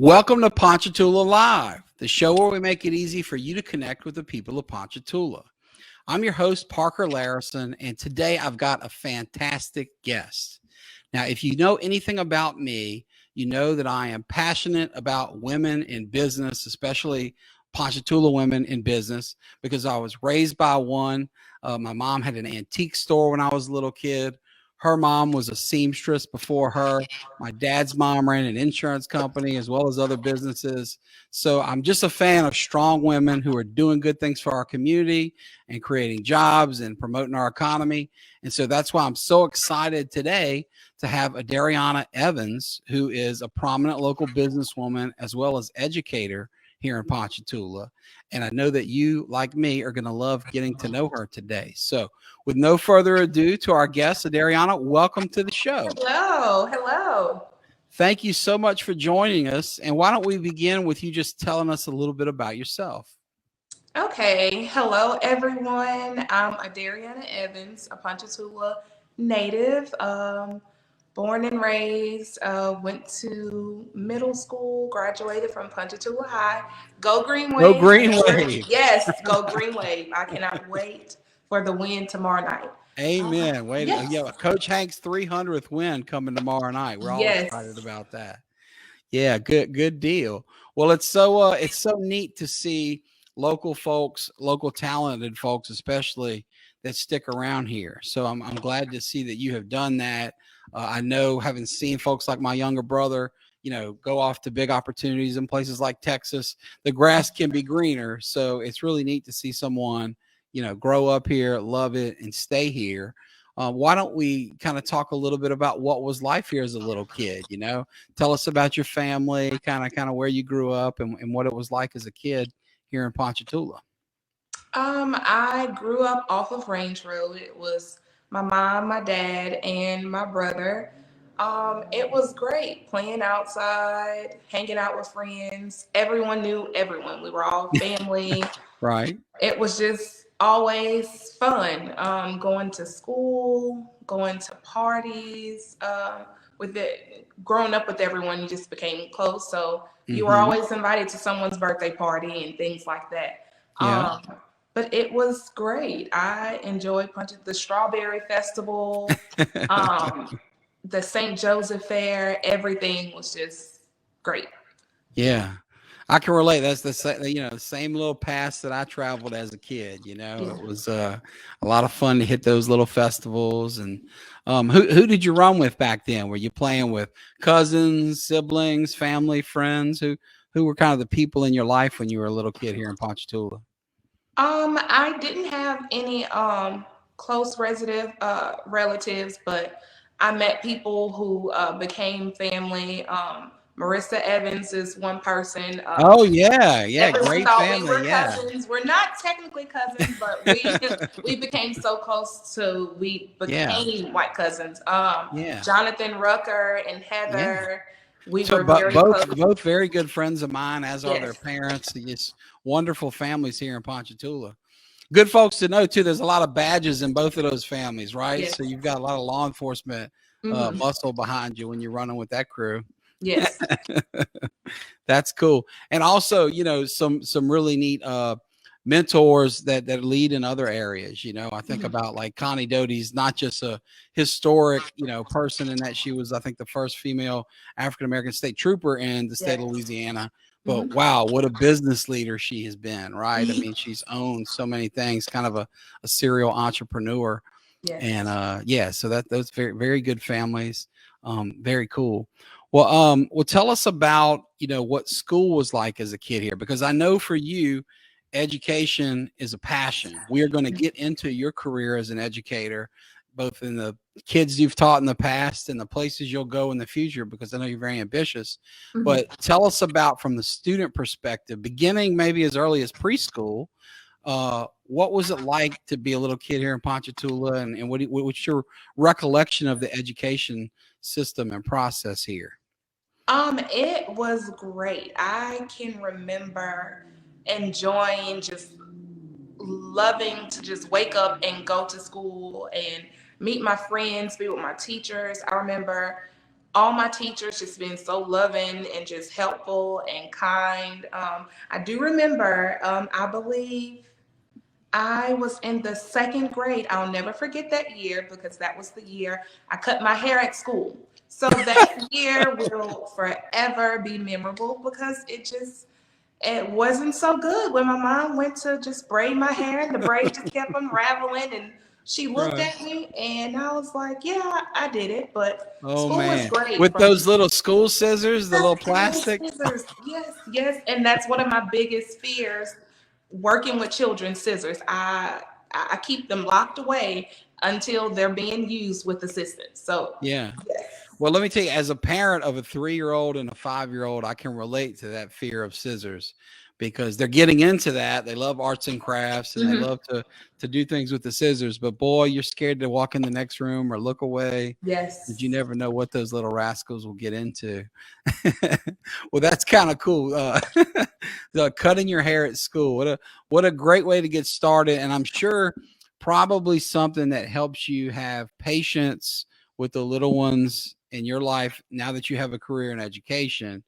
Welcome to Ponchatoula Live, the show where we make it easy for you to connect with the people of Ponchatoula. I'm your host, Parker Layrisson, and today I've got a fantastic guest. Now, if you know anything about me, you know that I am passionate about women in business, especially Ponchatoula women in business, because I was raised by one. My mom had an antique store when I was a little kid. Her mom was a seamstress before her. My dad's mom ran an insurance company as well as other businesses. So I'm just a fan of strong women who are doing good things for our community and creating jobs and promoting our economy. And so that's why I'm so excited today to have Adariuna Evans, who is a prominent local businesswoman as well as educator here in Ponchatoula. And I know that you, like me, are going to love getting to know her today. So with no further ado, to our guest, Adariuna, welcome to the show. Hello. Thank you so much for joining us. And why don't we begin with you just telling us a little bit about yourself? Okay. Hello, everyone. I'm Adariuna Evans, a Ponchatoula native. Born and raised. Went to middle school. Graduated from Ponchatoula High. Go Green Go Wave. Green Wave. Yes, go Green Wave. I cannot wait for the win tomorrow night. Amen. Wait, Yes. yeah, Coach Hank's 300th win coming tomorrow night. We're all excited Yes. about that. Yeah, good deal. Well, it's so neat to see local folks, local talented folks, especially that stick around here. So I'm glad to see that you have done that. I know, having seen folks like my younger brother, go off to big opportunities in places like Texas, the grass can be greener. So it's really neat to see someone, grow up here, love it, and stay here. Why don't we kind of talk a little bit about what was life here as a little kid? Tell us about your family, kind of where you grew up and what it was like as a kid here in Ponchatoula. I grew up off of Range Road. It was my mom, my dad, and my brother. It was great playing outside, hanging out with friends. Everyone knew everyone. We were all family. Right. It was just always fun. Going to school, going to parties. With it, growing up with everyone, you just became close. So you were Mm-hmm. always invited to someone's birthday party and things like that. Yeah. Um, but it was great. I enjoyed the Strawberry Festival, um, the St. Joseph Fair. Everything was just great. Yeah. I can relate. That's the same little path that I traveled as a kid. Yeah. It was a lot of fun to hit those little festivals. And who did you run with back then? Were you playing with cousins, siblings, family, friends? Who were kind of the people in your life when you were a little kid here in Ponchatoula? I didn't have any close relatives, but I met people who became family. Marissa Evans is one person. Oh yeah, yeah, Everyone great thought we family. were Yeah, cousins. We're not technically cousins, but we we became so close to we yeah, became white cousins. yeah, Jonathan Rucker and yeah. Heather, we So, were but very close. both very good friends of mine, as are their Yes. parents. Just wonderful families here in Ponchatoula. Good folks to know too. There's a lot of badges in both of those families, right? Yes. So you've got a lot of law enforcement Hmm. muscle behind you when you're running with that crew. Yes. That's cool. And also, some really neat mentors that lead in other areas. I think Mhm. about like Connie Doty's not just a historic, person in that she was, I think, the first female African American state trooper in the state of Yes. Louisiana. But Mhm. wow, what a business leader she has been, right? I mean, she's owned so many things, kind of a serial entrepreneur. And Yes. yeah, so those very, very good families. Very cool. Well, tell us about, what school was like as a kid here, because I know for you, education is a passion. We are going to get into your career as an educator, both in the kids you've taught in the past and the places you'll go in the future, because I know you're very ambitious. Mhm. But tell us about, from the student perspective, beginning maybe as early as preschool, what was it like to be a little kid here in Ponchatoula, and what's your recollection of the education system and process here? It was great. I can remember enjoying just loving to just wake up and go to school and meet my friends, be with my teachers. I remember all my teachers just been so loving and just helpful and kind. I do remember, I believe I was in the second grade. I'll never forget that year because that was the year I cut my hair at school. So that year will forever be memorable because it wasn't so good when my mom went to just braid my hair and the braid just kept unraveling and she looked Right. at me and I was like, yeah, I did it, but Oh school was man. great With from those little school scissors, the little little plastic. scissors. Yes, yes, and that's one of my biggest fears working with children, scissors. I keep them locked away until they're being used with assistance. So, Yeah. yes. Well, let me tell you, as a parent of a 3-year-old and a 5-year-old, I can relate to that fear of scissors because they're getting into that. They love arts and crafts and they Mhm. love to do things with the scissors. But boy, you're scared to walk in the next room or look away because you Yes. never know what those little rascals will get into. Well, that's kind of cool. Cutting your hair at school. What a great way to get started. And I'm sure probably something that helps you have patience with the little ones in your life now that you have a career in education,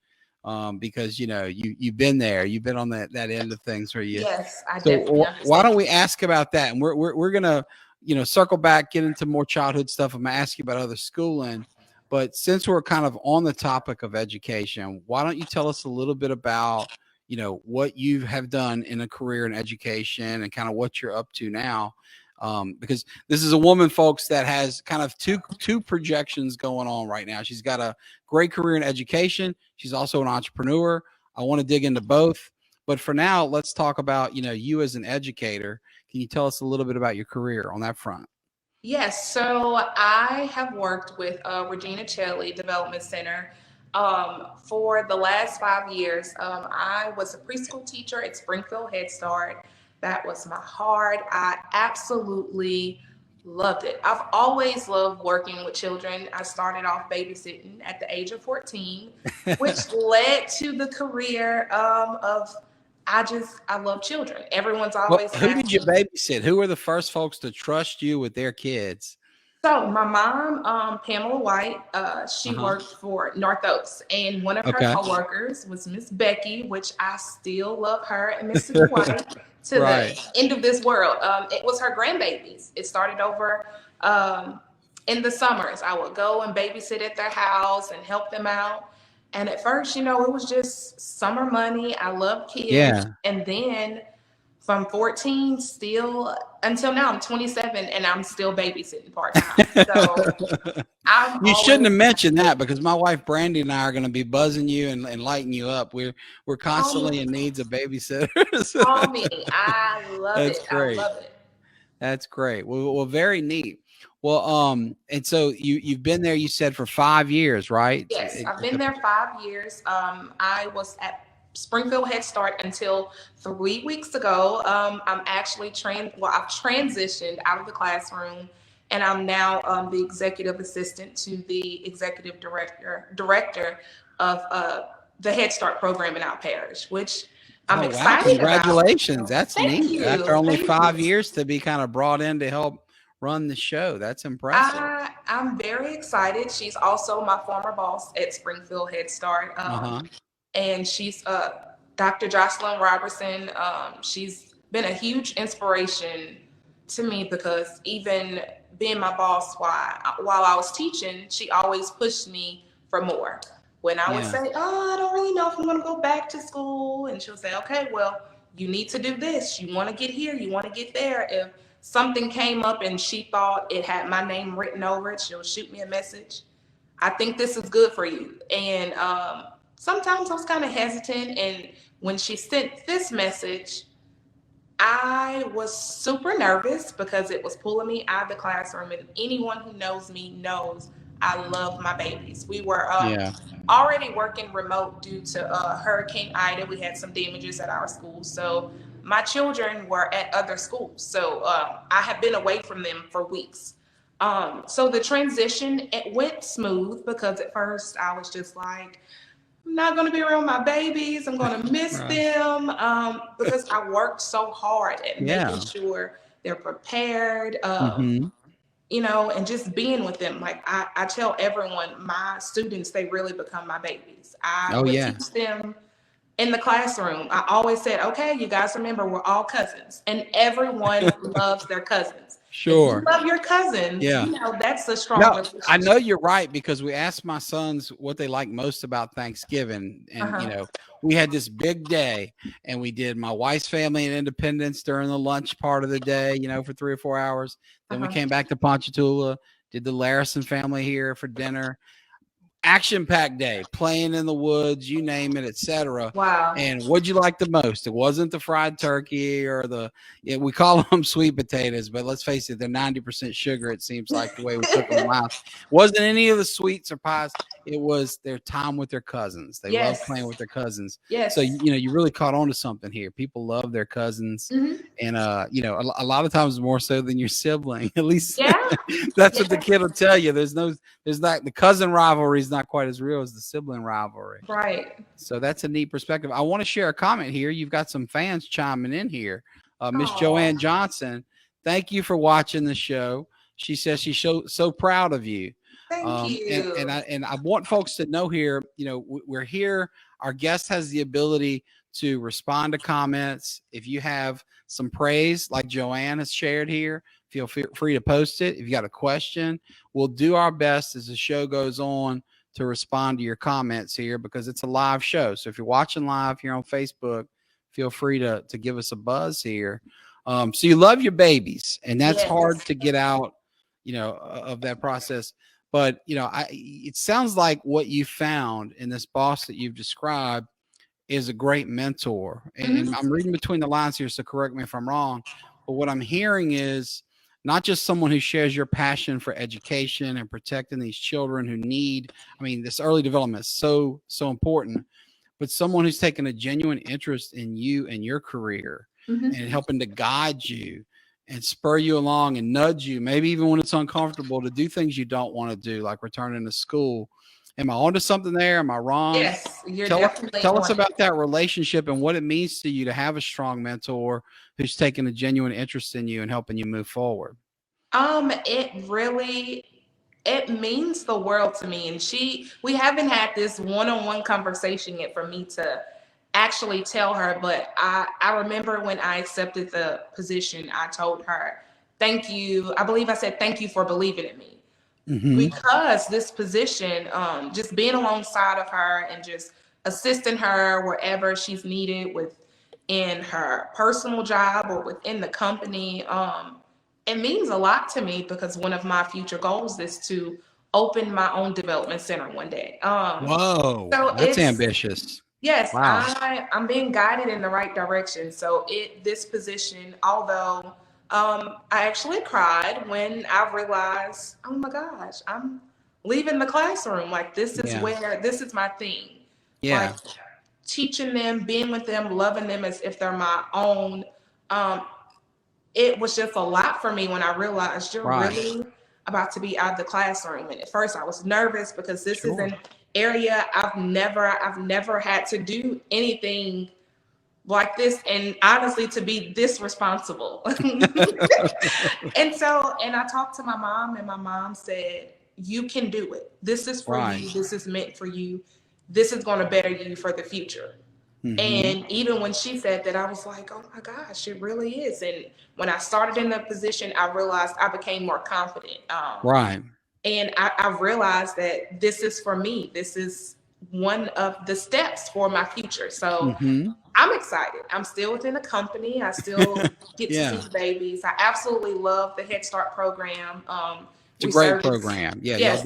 because you've been there, you've been on that end of things where you. Yes, I So definitely why don't understand. we ask about that, and we're gonna circle back, get into more childhood stuff. I'm gonna ask you about other schooling, but since we're kind of on the topic of education, why don't you tell us a little bit about what you have done in a career in education and kind of what you're up to now, because this is a woman, folks, that has kind of two projections going on right now. She's got a great career in education. She's also an entrepreneur. I want to dig into both, but for now, let's talk about you as an educator. Can you tell us a little bit about your career on that front? Yes, so I have worked with Regina Cheli Development Center for the last 5 years. I was a preschool teacher at Springfield Head Start. That was my heart. I absolutely loved it. I've always loved working with children. I started off babysitting at the age of 14, which led to the career of I love children. Everyone's Well, always who did asked you me. babysit? Who were the first folks to trust you with their kids? So my mom, Pamela White, Uh she huh. worked for North Oaks, and one of her Okay. coworkers was Miss Becky, which I still love her, and Mr. Dwight to the Right. end of this world. It was her grandbabies. It started over in the summers. I would go and babysit at their house and help them out. And at first, it was just summer money. I love kids, Yeah. and then from 14 still until now I'm 27 and I'm still babysitting part-time. So I'm You shouldn't always have mentioned that because my wife Brandy and I are going to be buzzing you and lighting you up. We're call me, constantly in needs of babysitters. call me. I love That's it. I great. love it. That's great. Well, very neat. Well, and so you've been there, you said, for 5 years, right? Yes, I've been there 5 years. I was at Springfield Head Start until 3 weeks ago. I'm actually I've transitioned out of the classroom, and I'm now the executive assistant to the executive director of the Head Start program in our parish, which I'm Oh wow! excited about. Congratulations. So, That's thank neat. After you, only thank you. 5 years to be kind of brought in to help run the show. That's impressive. I'm very excited. She's also my former boss at Springfield Head Start. Uh huh. And she's Dr. Jocelyn Robertson. She's been a huge inspiration to me because even being my boss while I was teaching, she always pushed me for more. When I would Yeah. say, "Oh, I don't really know if I'm going to go back to school," and she'll say, "Okay, well, you need to do this. You want to get here. You want to get there." If something came up and she thought it had my name written over it, she'll shoot me a message. I think this is good for you. And sometimes I was kind of hesitant. And when she sent this message, I was super nervous because it was pulling me out of the classroom. And anyone who knows me knows I love my babies. We were Yeah. already working remote due to Hurricane Ida. We had some damages at our school. So my children were at other schools. So I have been away from them for weeks. So the transition, it went smooth because at first I was just like, I'm not going to be around my babies. I'm going to miss Right. them because I worked so hard at making Yeah. sure they're prepared. Mm-hmm. and just being with them. Like I tell everyone, my students, they really become my babies. I Oh would yeah. teach them in the classroom. I always said, okay, you guys remember we're all cousins, and everyone loves their cousins. If you Sure. love your cousins, Yeah. that's a strong No, I know relationship. you're right because we asked my sons what they like most about Thanksgiving. And, Uh-huh. we had this big day and we did my wife's family and Independence during the lunch part of the day, for 3 or 4 hours. Then we Uh-huh. came back to Ponchatoula, did the Layrisson family here for dinner. Action-packed day, playing in the woods, you name it, etc. Wow. And what'd you like the most? It wasn't the fried turkey or we call them sweet potatoes, but let's face it, they're 90% sugar. It seems like the way we cook them in my house. Wasn't any of the sweets or pies. It was their time with their cousins. They love playing Yes. with their cousins. So Yes. you really caught on to something here. People love their cousins, Hmm. and a lot of times more so than your sibling. At least Yeah. that's what the Yeah. kid will tell you. There's not the cousin rivalry is not quite as real as the sibling rivalry. Right. So that's a neat perspective. I want to share a comment here. You've got some fans chiming in here. Miss Oh, Joanne Johnson, thank you for watching the show. She says she's so proud of you. thank And you. I want folks to know here, we're here. Our guest has the ability to respond to comments. If you have some praise, like Joanne has shared here, feel free to post it. If you got a question, we'll do our best as the show goes on to respond to your comments here because it's a live show. So if you're watching live here on Facebook, feel free to give us a buzz here. So you love your babies, and that's hard Yes. to get out, of that process. But it sounds like what you found in this boss that you've described is a great mentor. And Hmm. I'm reading between the lines here, so correct me if I'm wrong. But what I'm hearing is not just someone who shares your passion for education and protecting these children who need, I mean, this early development is so important, but someone who's taken a genuine interest in you and your career and Hmm. helping to guide you and spur you along and nudge you, maybe even when it's uncomfortable, to do things you don't want to do, like returning to school. Am I onto something there? Am I wrong? Yes, you're Tell definitely tell us on it. about that relationship and what it means to you to have a strong mentor who's taken a genuine interest in you and helping you move forward. It means the world to me. And we haven't had this one-on-one conversation yet for me to actually tell her, but I remember when I accepted the position, I told her, thank you. I believe I said, thank you for believing in me. Mm-hmm. Because this position, just being alongside of her and just assisting her wherever she's needed within her personal job or within the company, it means a lot to me because one of my future goals is to open my own development center one day. Whoa, So that's it's ambitious. Yes, Wow. I'm being guided in the right direction. So this position, although I actually cried when I realized, oh my gosh, I'm leaving the classroom. Like Yeah. this is my thing. Like Yeah. teaching them, being with them, loving them as if they're my own. Um, it was just a lot for me when I realized you're Right. really about to be out of the classroom. And at first I was nervous because this is Sure. an area I've never had to do anything like this, and honestly to be this responsible. And I talked to my mom, and my mom said, you can do it. This is for Right. you. This is meant for you. This is going to better you for the future. Mm-hmm. And even when she said that, I was like, oh my gosh, it really is. And when I started in the position, I realized I became more confident. Right. And I realized that this is for me. This is one of the steps for my future. So Mm-hmm. I'm excited. I'm still within the company. I still get to see Yeah. the babies. I absolutely love the Head Start program. It's a We great service, program. Yeah, yes,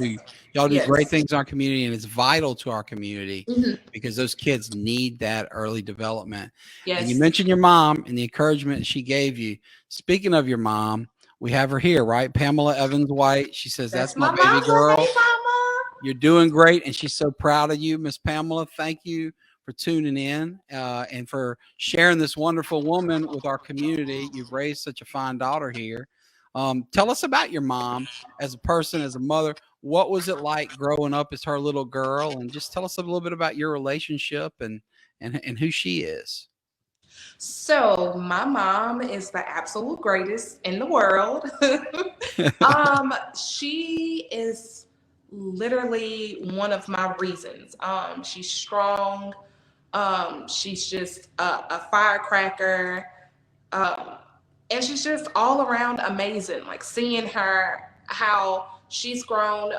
y'all do great yes. things in our community, and it's vital to our community Mhm. because those kids need that early development. And you Yes, mentioned your mom and the encouragement she gave you. Speaking of your mom, we have her here, right? Pamela Evans White. She says, that's "That's my my baby mama. Hey, girl. mama. You're doing great." And she's so proud of you, Miss Pamela. Thank you for tuning in and for sharing this wonderful woman with our community. You've raised such a fine daughter here. Tell us about your mom as a person, as a mother. What was it like growing up as her little girl? And just tell us a little bit about your relationship and who she is. So my mom is the absolute greatest in the world. She is literally one of my reasons. She's strong. She's just a firecracker. Um, and she's just all around amazing. Like seeing her, how she's grown.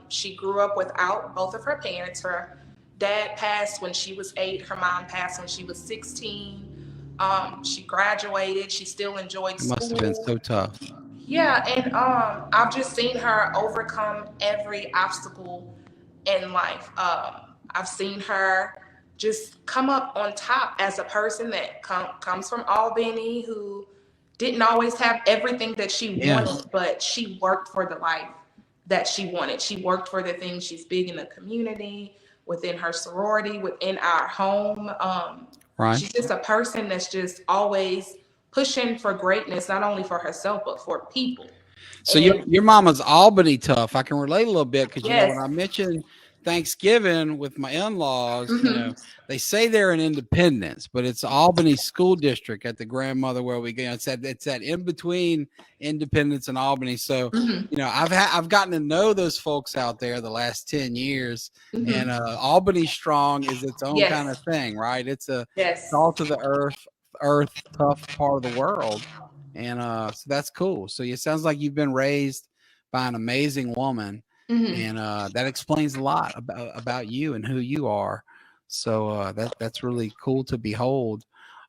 She grew up without both of her parents. Her dad passed when she was 8. Her mom passed when she was 16. She graduated. She still enjoyed It must have been school. so tough. Yeah, and I've just seen her overcome every obstacle in life. I've seen her just come up on top as a person that comes from Albany, who didn't always have everything that she Yeah. wanted, but she worked for the life that she wanted. She worked for the things. She's big in the community, within her sorority, within our home. Right. She's just a person that's just always pushing for greatness, not only for herself but for people. So And your mama's Albany tough. I can relate a little bit because when I yes, mentioned Thanksgiving with my in-laws, hmm they say they're in Independence, but it's Albany School District at the grandmother where we go. It's that in between Independence and Albany. So hmm I've gotten to know those folks out there the last 10 years, and hmm Albany Strong is its own kind yes, of thing, right? It's yes, all to the earth tough part of the world, and so that's cool. So it sounds like you've been raised by an amazing woman, hmm and that explains a lot about you and who you are. So that's really cool to behold.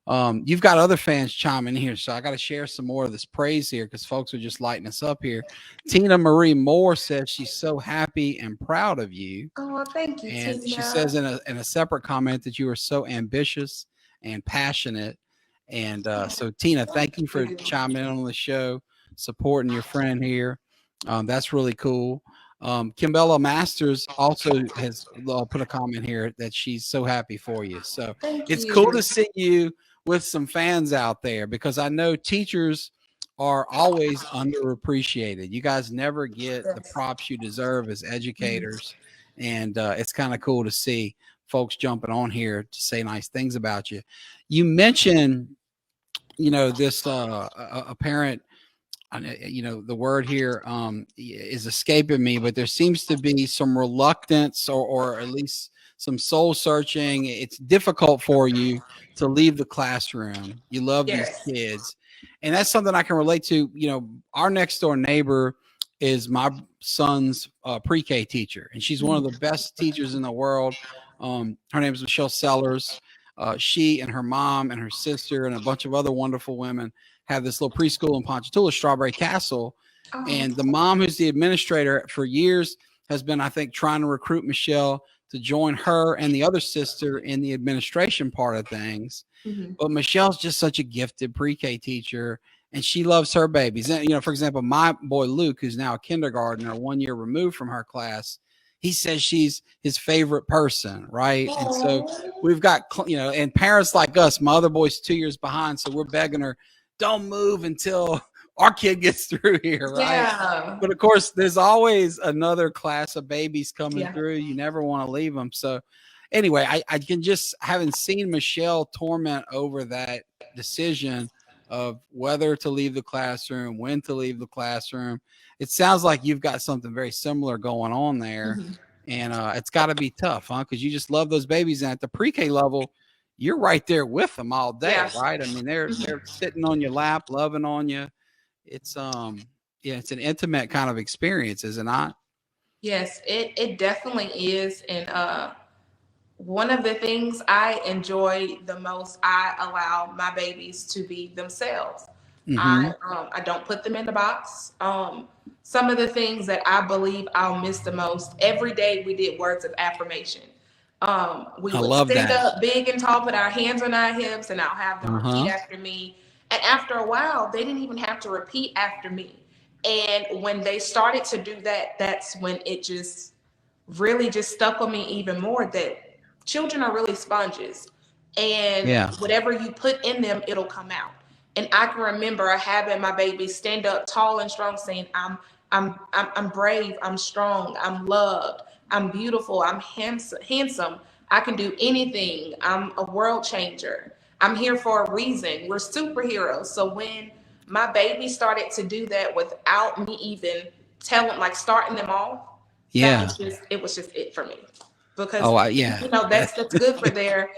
You've got other fans chiming in here, so I got to share some more of this praise here because folks are just lighting us up here. Tina Marie Moore says she's so happy and proud of you, Oh, thank you, and she says Tina. in a separate comment that you are so ambitious and passionate. And so, Tina, thank you for Thank you. chiming in on the show, supporting your friend here. That's really cool. Kimbella Masters also has put a comment here that she's so happy for you. So Thank it's cool you. to see you with some fans out there because I know teachers are always underappreciated. You guys never get the Yes. props you deserve as Mhm. educators, and it's kind of cool to see folks jumping on here to say nice things about you. You mentioned, this a parent. The word here is escaping me, but there seems to be some reluctance, or at least some soul searching. It's difficult for you to leave the classroom. You love these Yes. kids, and that's something I can relate to. Our next door neighbor is my son's pre-K teacher, and she's one of the best teachers in the world. Her name is Michelle Sellers. She and her mom and her sister and a bunch of other wonderful women have this little preschool in Ponchatoula, Strawberry Castle. Oh, And the mom, who's the administrator for years, has been, I think, trying to recruit Michelle to join her and the other sister in the administration part of things. mhm. But Michelle's just such a gifted pre-K teacher, and she loves her babies. And for example, my boy Luke, who's now a kindergartner, 1 year removed from her class, he says she's his favorite person, right? And so Oh, we've got and parents like us. My other boy's 2 years behind, so we're begging her, don't move until our kid gets through here, right? yeah, But of course, there's always another class of babies coming yeah. through. You never want to leave them. So anyway, I can just having seen Michelle torment over that decision of whether to leave the classroom, when to leave the classroom. It sounds like you've got something very similar going on there. Mhm. And it's got to be tough, huh? Because you just love those babies. And at the pre-K level, you're right there with them all day, Yeah. right? I mean, they're Mhm. sitting on your lap, loving on you. It's yeah, it's an intimate kind of experience, is it not? Yes, it definitely is, and one of the things I enjoy the most, I allow my babies to be themselves. Mm-hmm. I don't put them in the box. Some of the things that I believe I'll miss the most, every day we did words of affirmation. We I would love stand that. up big and tall, put our hands on our hips, and I'll have them repeat Uh-huh. after me. And after a while, they didn't even have to repeat after me. And when they started to do that, that's when it just really just stuck on me even more, that children are really sponges, and Yeah. whatever you put in them, it'll come out. And I can remember having my baby stand up tall and strong, saying, I'm brave, I'm strong, I'm loved, I'm beautiful, I'm handsome, I can do anything, I'm a world changer. I'm here for a reason. We're superheroes. So when my baby started to do that without me even telling, like starting them off, that Yeah. was just it was just it for me. Because Oh, yeah. that's good for their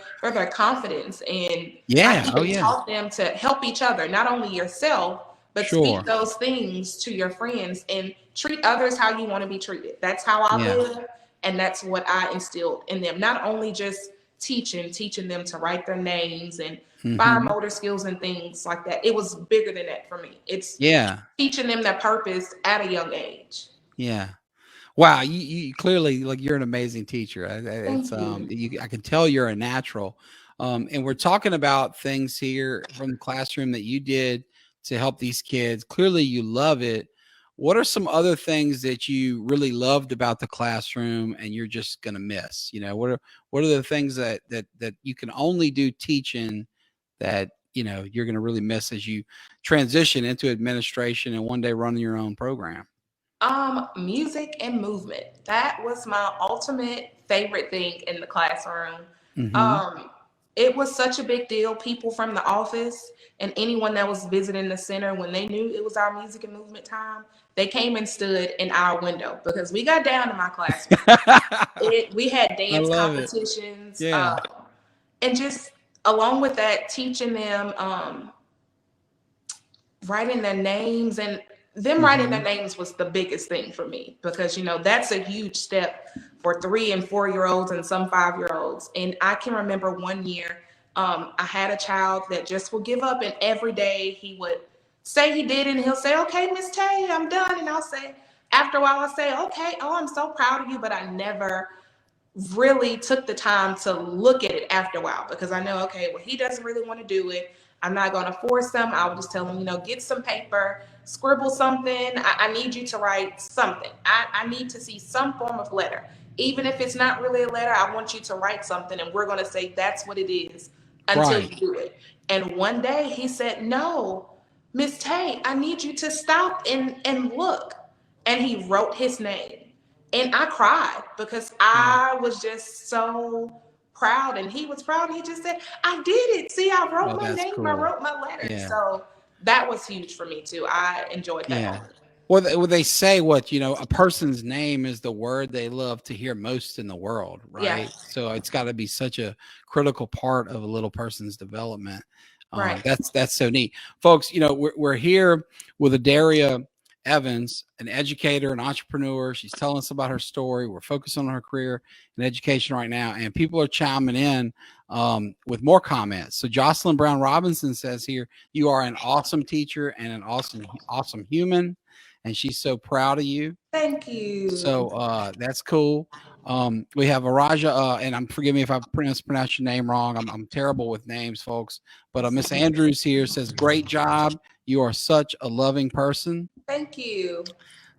confidence. And I Yeah. Oh, even yeah. taught them to help each other, not only yourself, but speak Sure. those things to your friends and treat others how you want to be treated. That's how I Yeah. live, and that's what I instilled in them. Not only just teaching them to write their names and fine Hmm. motor skills and things like that. It was bigger than that for me. It's Yeah. teaching them their purpose at a young age. Yeah. Wow, you clearly, like, you're an amazing teacher. It's Thank you. I can tell you're a natural. And we're talking about things here from the classroom that you did to help these kids. Clearly, you love it. What are some other things that you really loved about the classroom and you're just gonna miss? What are the things that you can only do teaching that you're gonna really miss as you transition into administration and one day running your own program? Music and movement. That was my ultimate favorite thing in the classroom. Hmm. Um, it was such a big deal. People from the office and anyone that was visiting the center, when they knew it was our music and movement time, they came and stood in our window because we got down in my classroom. We had I dance love it. competitions, Yeah. and just along with that, teaching them writing their names, and them writing their Mhm. names was the biggest thing for me because that's a huge step for 3 and 4 year olds and some 5 year olds. And I can remember one year, I had a child that just would give up, and every day he would say he did, and he'll say, "Okay, Miss Tay, I'm done," and I'll say, after a while, I'll say, "Okay, oh, I'm so proud of you," but I never really took the time to look at it after a while because I know, okay, well, he doesn't really want to do it. I'm not going to force him. I would just tell him, get some paper, scribble something. I need you to write something. I need to see some form of letter. Even if it's not really a letter, I want you to write something, and we're going to say that's what it is until Right. you do it. And one day he said, "No, Miss Tay, I need you to stop and look." And he wrote his name. And I cried because Yeah. I was just so proud, and he was proud. And he just said, "I did it. See, I wrote Oh, my that's name, I cool. wrote my letter." Yeah. So that was huge for me too. I enjoyed that Yeah. moment. Well, they say a person's name is the word they love to hear most in the world, Yeah, right? So it's got to be such a critical part of a little person's development. right. That's so neat, folks. We're here with Adaria Evans, an educator, an entrepreneur. She's telling us about her story. We're focused on her career in education right now, and people are chiming in with more comments. So Jocelyn Brown Robinson says here, "You are an awesome teacher and an awesome human." And she's so proud of you. Thank you. So that's cool. We have Araja, and forgive me if I pronounce your name wrong. I'm terrible with names, folks. But Miss Andrews here says, "Great job. You are such a loving person." Thank you.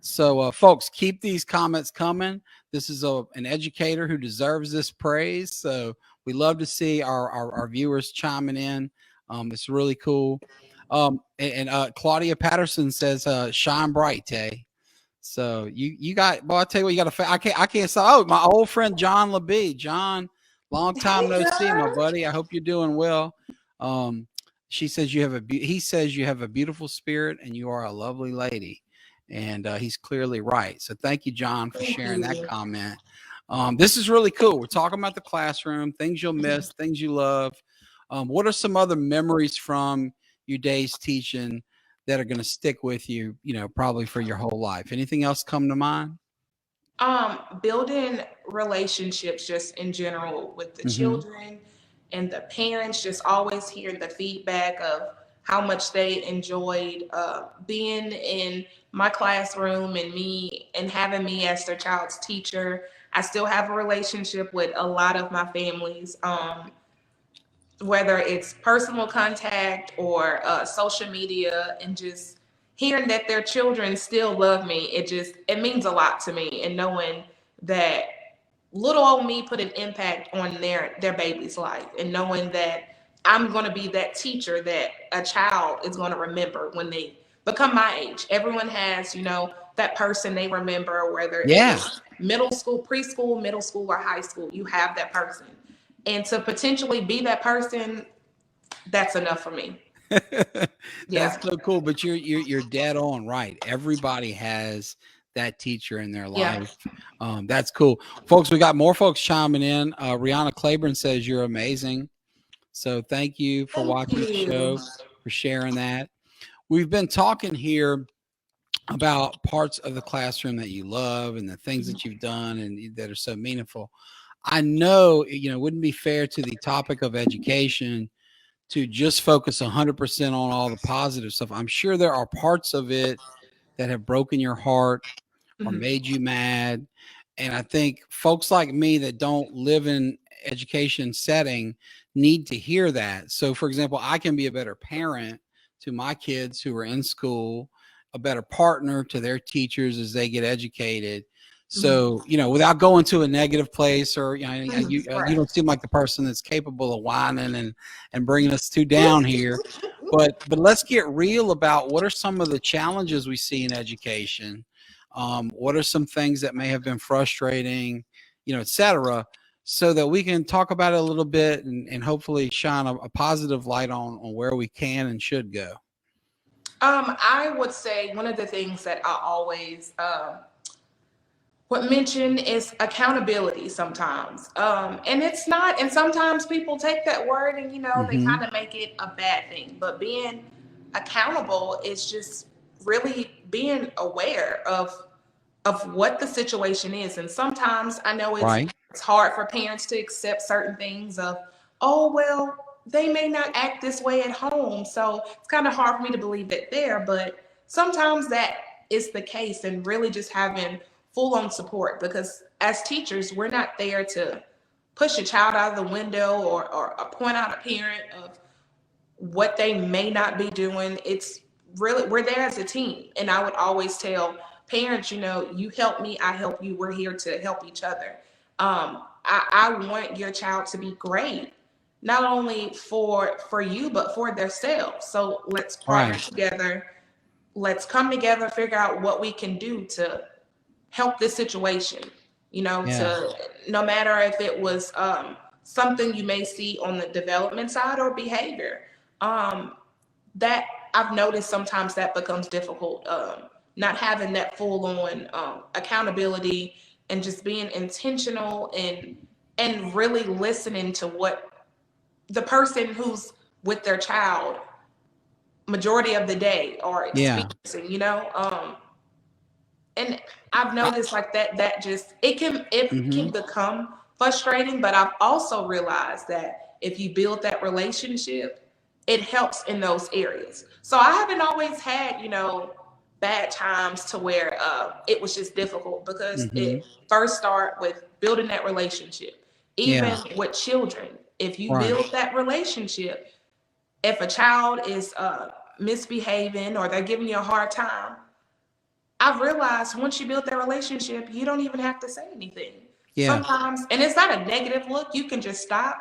So, folks, keep these comments coming. This is an educator who deserves this praise. So we love to see our viewers chiming in. It's really cool. And Claudia Patterson says, "Shine bright, Tay." So you got, well, I tell you what, you got to. I can't say. Oh, my old friend John LeBee. John, long time Hey, no see, my John. buddy. I hope you're doing well. Um, she says he says you have a beautiful spirit and you are a lovely lady, and he's clearly right. So thank you, John, for Thank sharing that you. comment. This is really cool. We're talking about the classroom, things you'll miss, things you love. What are some other memories from your days teaching that are going to stick with you, probably for your whole life? Anything else come to mind? Building relationships just in general with the Hmm. children and the parents, just always hearing the feedback of how much they enjoyed being in my classroom and me and having me as their child's teacher. I still have a relationship with a lot of my families, whether it's personal contact or social media, and just hearing that their children still love me, it means a lot to me. And knowing that little old me put an impact on their baby's life, and knowing that I'm going to be that teacher that a child is going to remember when they become my age. Everyone has, that person they remember, whether it Yeah. was middle school, preschool, middle school, or high school. You have that person, and to potentially be that person that's enough for me. That's Yeah. so cool. But you're dead on right. Everybody has that teacher in their Yeah. life. That's cool, folks. We got more folks chiming in. Rihanna Claiborne says you're amazing. So thank you for Thank watching the you. show, for sharing that. We've been talking here about parts of the classroom that you love and the things that you've done and that are so meaningful. I know, it wouldn't be fair to the topic of education to just focus 100% on all the positive stuff. I'm sure there are parts of it that have broken your heart or Mhm. made you mad. And I think folks like me that don't live in education setting need to hear that. So for example, I can be a better parent to my kids who are in school, a better partner to their teachers as they get educated. Mhm. So, without going to a negative place, or you Right. don't seem like the person that's capable of whining and bringing us too down here. But let's get real about what are some of the challenges we see in education. What are some things that may have been frustrating, et cetera, so that we can talk about it a little bit and hopefully shine a positive light on where we can and should go. I would say one of the things that I always what mention is accountability sometimes. And it's not, and sometimes people take that word and, they Mm-hmm. kind of make it a bad thing. But being accountable is just really being aware of what the situation is. And sometimes I know Right. it's hard for parents to accept certain things of, oh well, they may not act this way at home. So it's kind of hard for me to believe that there, but sometimes that is the case, and really just having full on support, because as teachers, we're not there to push a child out of the window or point out a parent of what they may not be doing. It's really, we're there as a team. And I would always tell parents, you help me, I help you. We're here to help each other. I want your child to be great, not only for you, but for themselves. So let's partner Right. together. Let's come together, figure out what we can do to help this situation, Yeah. to no matter if it was something you may see on the development side or behavior. That I've noticed sometimes that becomes difficult. Not having that full on accountability and just being intentional and really listening to what the person who's with their child majority of the day are Yeah. experiencing, and I've I, noticed like that just it can mm-hmm. become frustrating, but I've also realized that if you build that relationship, it helps in those areas. So I haven't always had, bad times to where it was just difficult, because Mm-hmm. it first start with building that relationship. Even Yeah. with children, if you Right. build that relationship, if a child is misbehaving or they're giving you a hard time, I've realized once you build that relationship, you don't even have to say anything. Yeah. Sometimes, and it's not a negative look, you can just stop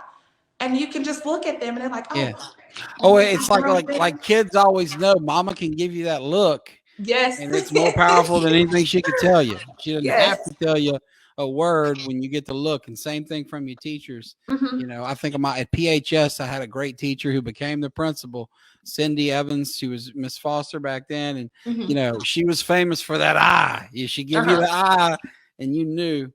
and you can just look at them and they're like, Yeah. oh, you Oh, need it's something like over like there? like kids always know mama can give you that look, Yes. and it's more powerful than anything she could tell you. She doesn't have Yes. to tell you a word when you get the look. And same thing from your teachers. Hmm. I think at PHS, I had a great teacher who became the principal, Cindy Evans. She was Miss Foster back then, and Hmm. she was famous for that eye. She give you Uh-huh. the eye, and you knew.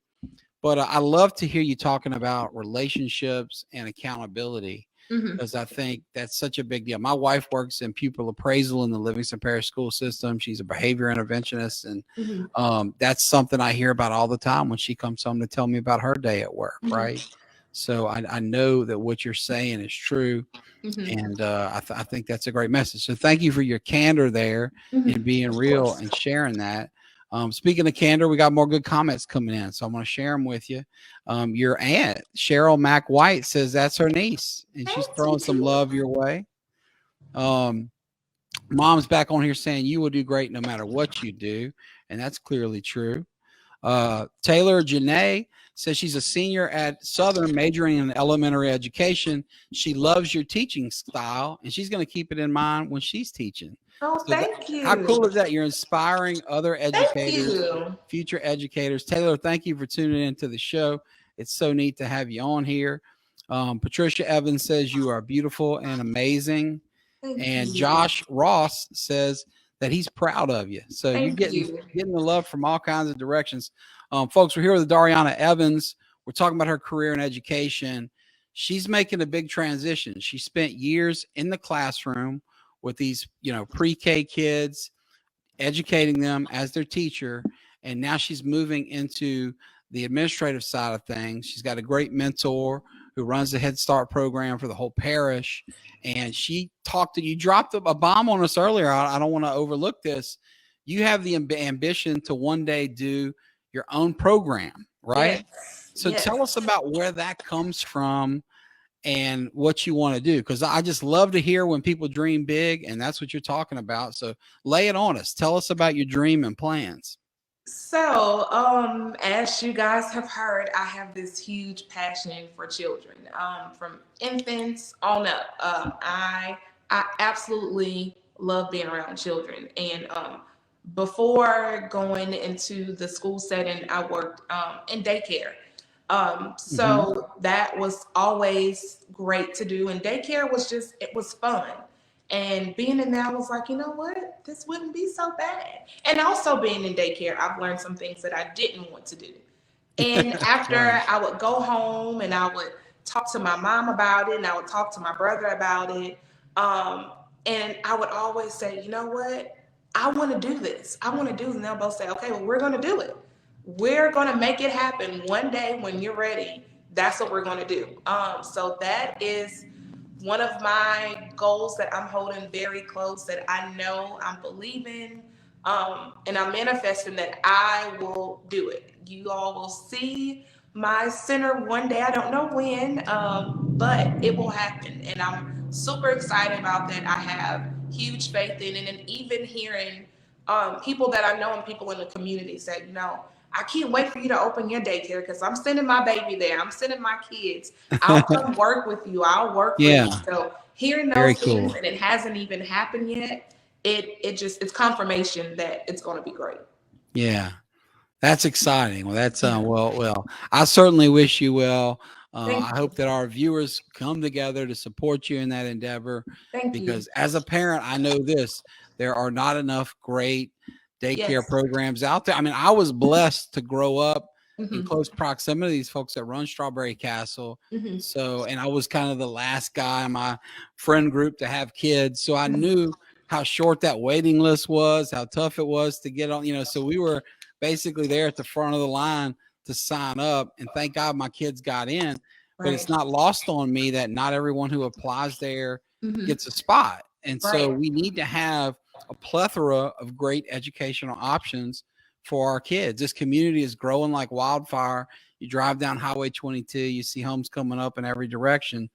But I love to hear you talking about relationships and accountability, Hmm. because I think that's such a big deal. My wife works in pupil appraisal in the Livingston Parish school system. She's a behavior interventionist, and Hmm. that's something I hear about all the time when she comes home to tell me about her day at work. Hmm. Right. So I know that what you're saying is true, Hmm. and I think that's a great message. So thank you for your candor there and Hmm. being Of real course. and sharing that. Speaking of candor, we got more good comments coming in, so I'm going to share them with you. Your aunt, Cheryl Mack White, says that's her niece, and she's Thank throwing some you. love your way. Um, Mom's back on here saying you will do great no matter what you do, and that's clearly true. Taylor Janae says she's a senior at Southern, majoring in elementary education. She loves your teaching style, and she's going to keep it in mind when she's teaching. Oh, So thank how cool you. is that? You're inspiring other Thank educators, you. future educators. Taylor, thank you for tuning into the show. It's so neat to have you on here. Patricia Evans says you are beautiful and amazing. Thank And you. Josh Ross says that he's proud of you. So you're Thank getting you. getting the love from all kinds of directions. Folks, we're here with Adariuna Evans. We're talking about her career in education. She's making a big transition. She spent years in the classroom with these, pre-K kids, educating them as their teacher, and now she's moving into the administrative side of things. She's got a great mentor who runs the Head Start program for the whole parish, and she talked to you, dropped a bomb on us earlier. I don't want to overlook this. You have the ambition to one day do your own program, right? Yes. So Yes. tell us about where that comes from and what you want to do, because I just love to hear when people dream big, and that's what you're talking about. So lay it on us. Tell us about your dream and plans. So, as you guys have heard, I have this huge passion for children, from infants on up. I absolutely love being around children, and before going into the school setting, I worked in daycare. Hmm. So that was always great to do, and daycare was just it was fun. And being in there, I was like, you know what? This wouldn't be so bad. And also being in daycare, I've learned some things that I didn't want to do. And after Right. I would go home and I would talk to my mom about it and I would talk to my brother about it. Um, and I would always say, you know what? I want to do this. I want to do this. And they'll both say, okay, well, we're going to do it. We're going to make it happen one day when you're ready. That's what we're going to do. So that is one of my goals that I'm holding very close, that I know I'm believing, and I'm manifesting that I will do it. You all will see my center one day. I don't know when, but it will happen. And I'm super excited about that. I have huge faith in it. And even hearing people that I know and people in the community say, I can't wait for you to open your daycare because I'm sending my baby there. I'm sending my kids. I'll come work with you. I'll work for Yeah. you. So hearing Very those things cool. and it hasn't even happened yet, it's confirmation that it's going to be great. Yeah. That's exciting. Well, that's Yeah. well. I certainly wish you well. Thank I you. hope that our viewers come together to support you in that endeavor, Thank you. because as a parent, I know this: there are not enough great daycare Yes. programs out there. I mean, I was blessed to grow up in Hmm. close proximity to these folks that run Strawberry Castle. Hmm. So, and I was kind of the last guy in my friend group to have kids, so I Hmm. knew how short that waiting list was, how tough it was to get on. So we were basically there at the front of the line to sign up, and thank God my kids got in. But it's Right. not lost on me that not everyone who applies there Hmm. gets a spot, and so Right. we need to have a plethora of great educational options for our kids. This community is growing like wildfire. You drive down Highway 22, you see homes coming up in every direction.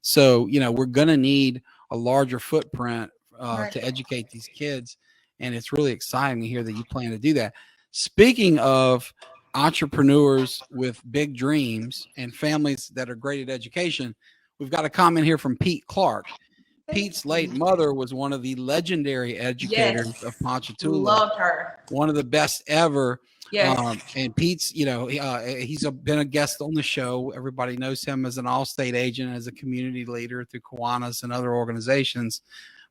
So we're going to need a larger footprint Right. to educate these kids, and it's really exciting to hear that you plan to do that. Speaking of entrepreneurs with big dreams and families that are great at education, we've got a comment here from Pete Clark. Thank Pete's late you. mother was one of the legendary educators of Yes. Ponchatoula, Loved her. one of the best ever. Yes. And Pete's, he's been a guest on the show. Everybody knows him as an all-state agent, as a community leader through Kiwanis and other organizations.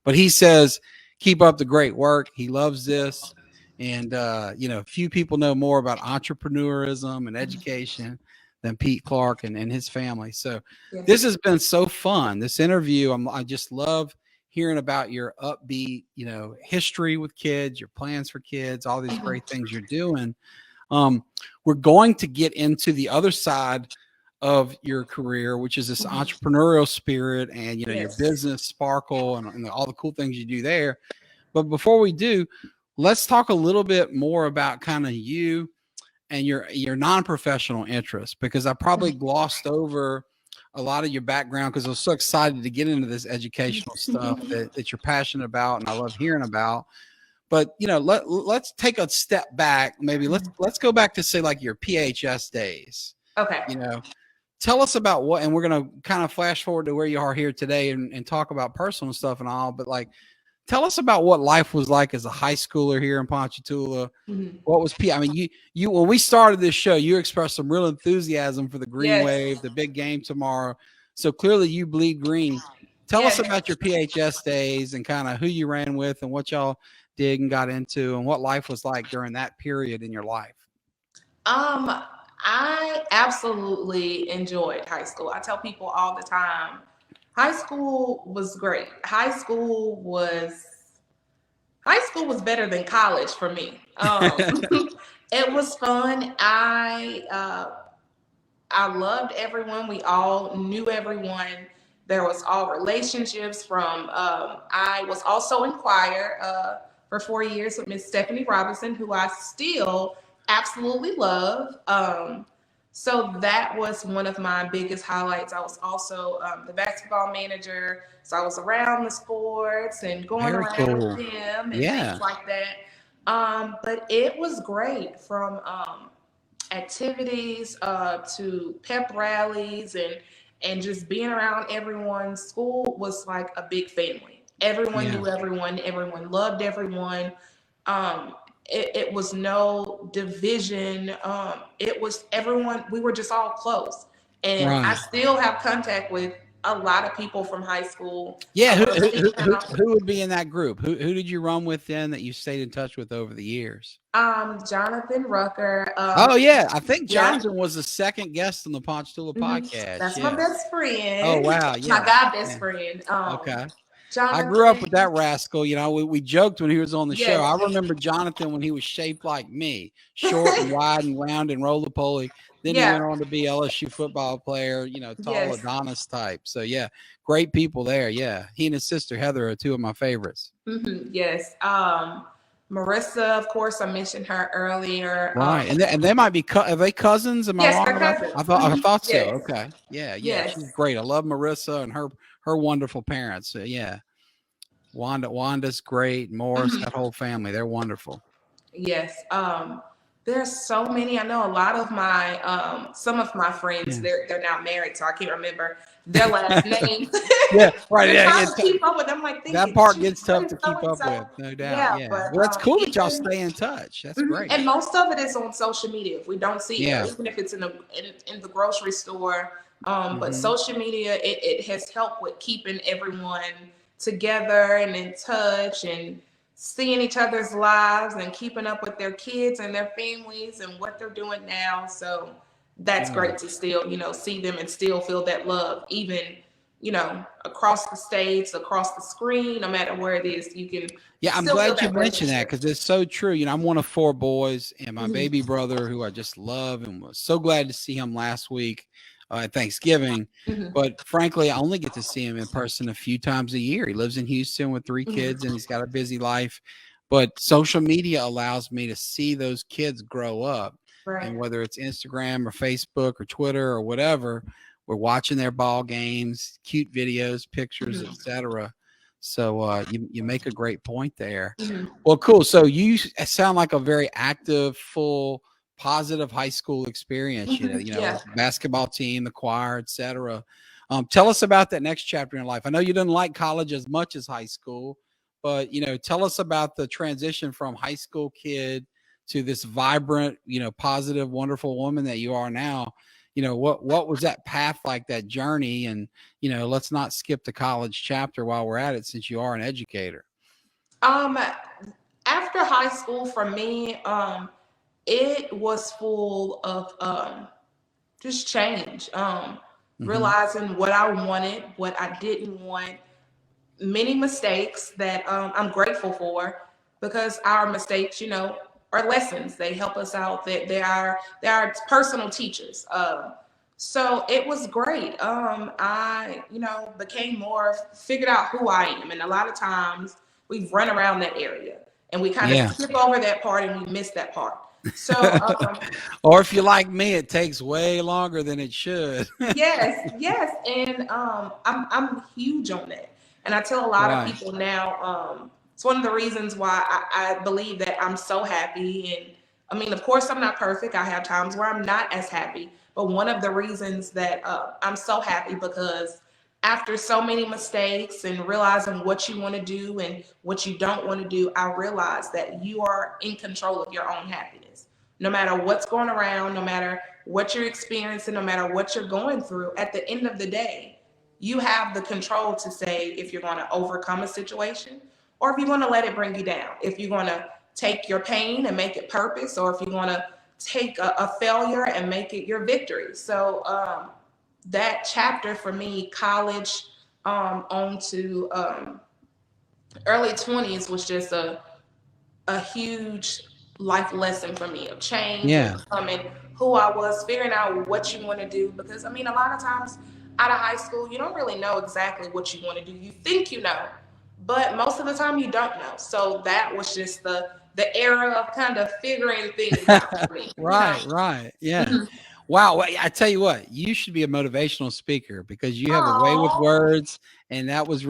But he says, keep up the great work. He loves this. And, few people know more about entrepreneurism and education than Pete Clark and his family. So Yes. this has been so fun. This interview, I just love hearing about your upbeat, history with kids, your plans for kids, all these great things you're doing. Um, we're going to get into the other side of your career, which is this Mhm. entrepreneurial spirit and your Yes. business sparkle and all the cool things you do there. But before we do, let's talk a little bit more about kind of you and your non-professional interests, because I probably glossed over a lot of your background because I was so excited to get into this educational stuff that you're passionate about and I love hearing about. But let's take a step back. Maybe let's go back to say like your PHS days. Okay. You know, tell us about what, and we're gonna kind of flash forward to where you are here today and talk about personal stuff and all. But like, tell us about what life was like as a high schooler here in Ponchatoula. Mhm. What was I mean, you when we started this show, you expressed some real enthusiasm for the Green Yes. Wave, the big game tomorrow. So clearly you bleed green. Tell us Yes. about your PHS days and kind of who you ran with and what y'all did and got into and what life was like during that period in your life. I absolutely enjoyed high school. I tell people all the time, high school was great. High school was better than college for me. It was fun. I loved everyone. We all knew everyone. There was all relationships from. I was also in choir for 4 years with Miss Stephanie Robinson, who I still absolutely love. So that was one of my biggest highlights. I was also the basketball manager, so I was around the sports and going Very around with cool. them and Yeah. things like that. But it was great from activities to pep rallies and just being around everyone. School was like a big family. Everyone Yeah. knew everyone. Everyone loved everyone. It was no division. It was everyone. We were just all close, and I Right. still have contact with a lot of people from high school. Yeah. I Who, love who, seeing who, who them. who would be in that group? Who did you run with then that you stayed in touch with over the years? Jonathan Rucker. Oh yeah, I think Yeah. Jonathan was the second guest on the Ponchatoula podcast. That's my Yeah. best Oh friend, wow. my Yeah. god best Yeah. friend. Okay. I grew up with Jonathan. that rascal. You know, we joked when he was on the show. Yes, I remember Jonathan when he was shaped like me, short and wide and round and roly-poly. Then he yeah, went on to be LSU football player, tall yes, Adonis type. So yeah, great people there. Yeah. He and his sister Heather are two of my favorites. yes. Marissa, of course, I mentioned her earlier. Right. And they might be are they cousins? Am I Yes, wrong they're about that? cousins. I thought so. Yes, Okay. Yeah, yeah. She's yes, great. I love Marissa and her wonderful parents. So, yeah. Wanda's great. Morris, that whole family, they're wonderful. yes. There's so many. I know a lot of my some of my friends. Yeah. They're now married, so I can't remember their last names. Yeah, right. And Yeah, trying to keep up with them, like that thinking, part shoot, gets what tough is to so keep and up with, so? no doubt. Yeah, Yeah. but Well, that's cool that y'all even stay in touch. That's great. and most of it is on social media. If we don't see it, Yeah. even if it's in the grocery store, but Hmm. social media it has helped with keeping everyone together and in touch and seeing each other's lives and keeping up with their kids and their families and what they're doing now. So that's Yeah. great to still see them and still feel that love, even across the states, across the screen, no matter where it is, you can Yeah, I'm still feel glad you that mentioned that relationship. because it's so true. I'm one of four boys, and my Mhm. baby brother, who I just love, and was so glad to see him last week at Thanksgiving. Mhm. But frankly, I only get to see him in person a few times a year. He lives in Houston with three kids, Mhm. and he's got a busy life. But social media allows me to see those kids grow up, and Right. whether it's Instagram or Facebook or Twitter or whatever, we're watching their ball games, cute videos, pictures, Mhm. etc. So you make a great point there. Mhm. Well, cool. So you sound like a very active, full, positive high school experience. Mhm. Yeah. Basketball team, the choir, etc. Tell us about that next chapter in life. I know you didn't like college as much as high school, but tell us about the transition from high school kid to this vibrant, positive, wonderful woman that you are now. What was that path like, that journey? And let's not skip the college chapter while we're at it, since you are an educator. Um, After high school for me, it was full of just change. Hmm. Realizing what I wanted, what I didn't want, many mistakes that I'm grateful for because our mistakes, are lessons. They help us out. That they are personal teachers. So it was great. I became more figured out who I am, and a lot of times we run around that area and we kind of Yeah. skip over that part and we miss that part. So Or if you're like me, it takes way longer than it should. yes, yes, and I'm huge on that, and I tell a lot of Right. people now. It's one of the reasons why I believe that I'm so happy, and I mean, of course, I'm not perfect. I have times where I'm not as happy, but one of the reasons that I'm so happy because after so many mistakes and realizing what you want to do and what you don't want to do, I realize that you are in control of your own happiness. No matter what's going around, no matter what you're experiencing, no matter what you're going through, at the end of the day, you have the control to say if you're going to overcome a situation or if you're going to let it bring you down. If you're going to take your pain and make it purpose, or if you're going to take a failure and make it your victory. So that chapter for me, college on to early 20s, was just a huge life lesson for me of change and Yeah. becoming who I was, figuring out what you want to do. Because I mean, a lot of times out of high school, you don't really know exactly what you want to do. You think you know, but most of the time you don't know. So that was just the era of kind of figuring things out for me. You know? Right, right. Yeah. Mhm. Wow. Well, I tell you what, you should be a motivational speaker because you have a way with Aw, words, and that was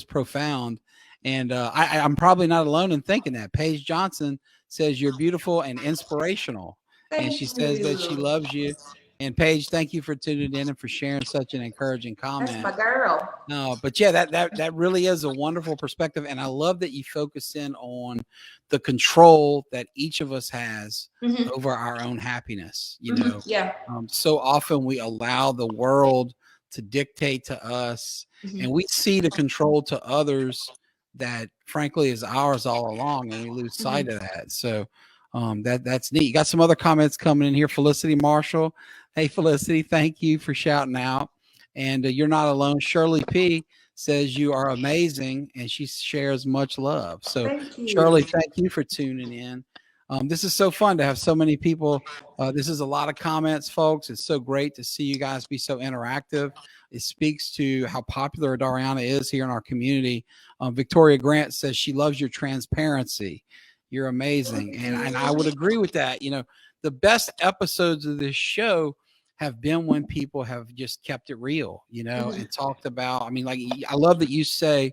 profound. And I'm probably not alone in thinking that. Paige Johnson says you're beautiful and inspirational, and she thank says that she you. loves you. And Paige, thank you for tuning in and for sharing such an encouraging That's my comment. girl. No, but yeah, that really is a wonderful perspective, and I love that you focus in on the control that each of us has Hmm. over our own happiness. Hmm. Yeah. So often we allow the world to dictate to us, and Hmm. we see the control to others that, frankly, is ours all along, and we lose sight Hmm. of that. So that's neat. You got some other comments coming in here. Felicity Marshall, hey Felicity, thank you for shouting out. And you're not alone. Shirley P says you are amazing, and she shares much love. So, Thank you. Shirley, thank you for tuning in. This is so fun to have so many people. This is a lot of comments, folks. It's so great to see you guys be so interactive. It speaks to how popular Adariuna is here in our community. Victoria Grant says she loves your transparency. You're amazing, Thank and you. I would agree with that. The best episodes of this show have been when people have just kept it real, Hmm. and talked about. I mean, like, I love that you say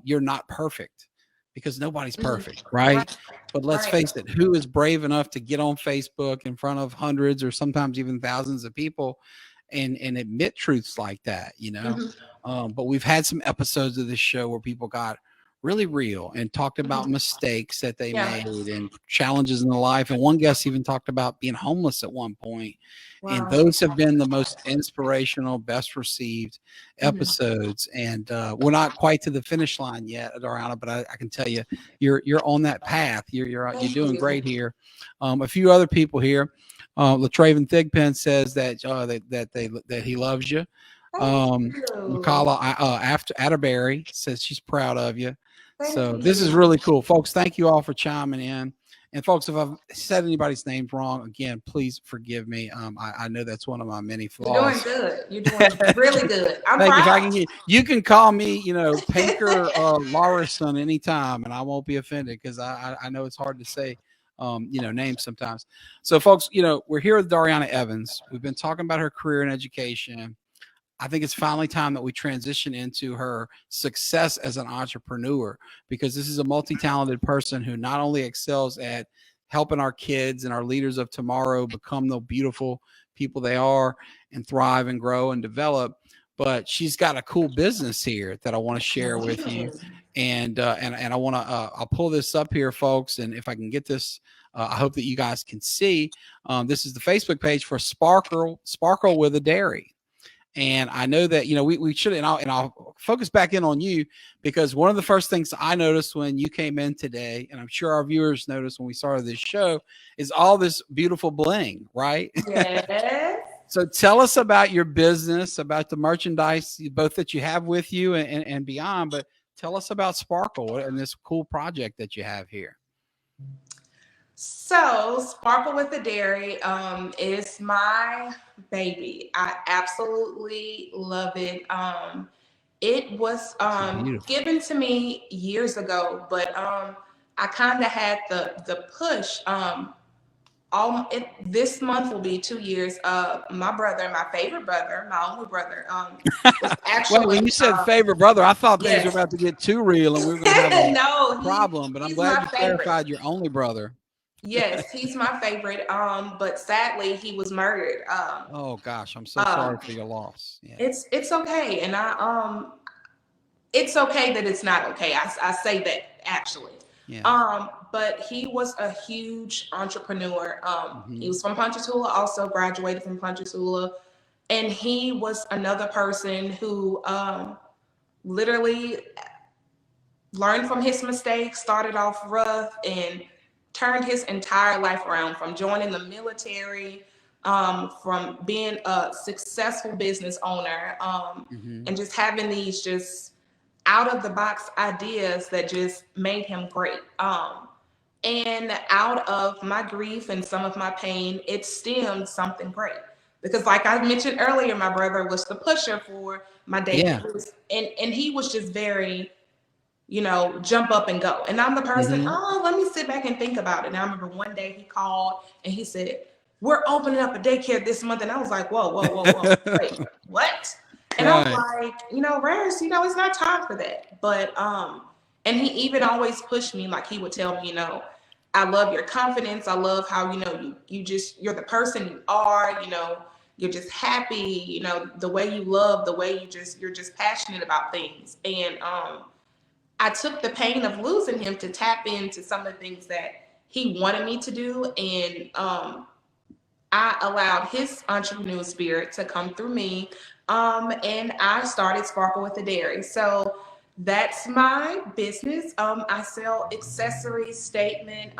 you're not perfect, because nobody's Hmm. perfect, right? Right. But let's Right. face it, who is brave enough to get on Facebook in front of hundreds or sometimes even thousands of people and admit truths like that? Hmm. But we've had some episodes of this show where people got really real and talked about Hmm. mistakes that they Yeah. made and challenges in their life. And one guest even talked about being homeless at one point. And Wow. those have been the most inspirational, best received Hmm. episodes. And we're not quite to the finish line yet, Adariana, but I can tell you, you're on that path. You're Thank doing you. great here. A few other people here. Latraven Thigpen says that he loves you. Thank Um, you. McCalla after Atterbury says she's proud of you. Thank So this is you. really cool, folks. Thank you all for chiming in. And folks, if I've said anybody's names wrong, again, please forgive me. I know that's one of my many You're doing flaws. good. You're doing really good. I'm Thank you. If I proud. can get, you can call me, Pinker Layrisson anytime, and I won't be offended because I know it's hard to say, names sometimes. So, folks, we're here with Adariuna Evans. We've been talking about her career in education. I think it's finally time that we transition into her success as an entrepreneur, because this is a multi-talented person who not only excels at helping our kids and our leaders of tomorrow become the beautiful people they are and thrive and grow and develop, but she's got a cool business here that I want to share with you. And I want to I'll pull this up here, folks, and if I can get this, I hope that you guys can see. This is the Facebook page for Sparkle with a Dairy. And I know that, we should, and I'll focus back in on you, because one of the first things I noticed when you came in today, and I'm sure our viewers noticed when we started this show, is all this beautiful bling, right? Yes. So tell us about your business, about the merchandise, both that you have with you and beyond, but tell us about Sparkle and this cool project that you have here. So, Sparkle with the Dairy is my baby. I absolutely love it. It was It's beautiful. given to me years ago, but I kind of had the push. This month will be 2 years. My brother, my favorite brother, my only brother, was Wait, when actually you said favorite brother, I thought things were yes. about to get too real and we were going to have a No, problem, but I'm he's glad my you favorite. clarified your only brother. Yes, he's my favorite. But sadly, he was murdered. Oh gosh, I'm so sorry Um, for your loss. Yeah. it's okay, and it's okay that it's not okay. I say that actually. Yeah. But he was a huge entrepreneur. He Hmm. was from Ponchatoula, also graduated from Ponchatoula, And he was another person who literally learned from his mistakes, started off rough, and turned his entire life around, from joining the military, from being a successful business owner, Hmm. and just having these just out of the box ideas that just made him great. And out of my grief and some of my pain, it stemmed something great. Because, like I mentioned earlier, my brother was the pusher for my Yeah. debut. And he was just very, jump up and go. And I'm the person, Hmm. oh, let me sit back and think about it. And I remember one day he called and he said, we're opening up a daycare this month. And I was like, whoa, whoa, whoa, whoa. Wait, what? And I was Right. like, Rance, it's not time for that. But and he even always pushed me, like he would tell me, I love your confidence. I love how, you're the person you are, you're just happy, the way you love, the way you're just passionate about things. And I took the pain of losing him to tap into some of the things that he wanted me to do. And I allowed his entrepreneurial spirit to come through me. And I started Sparkle with the Dairy. So that's my business. I sell accessories, statement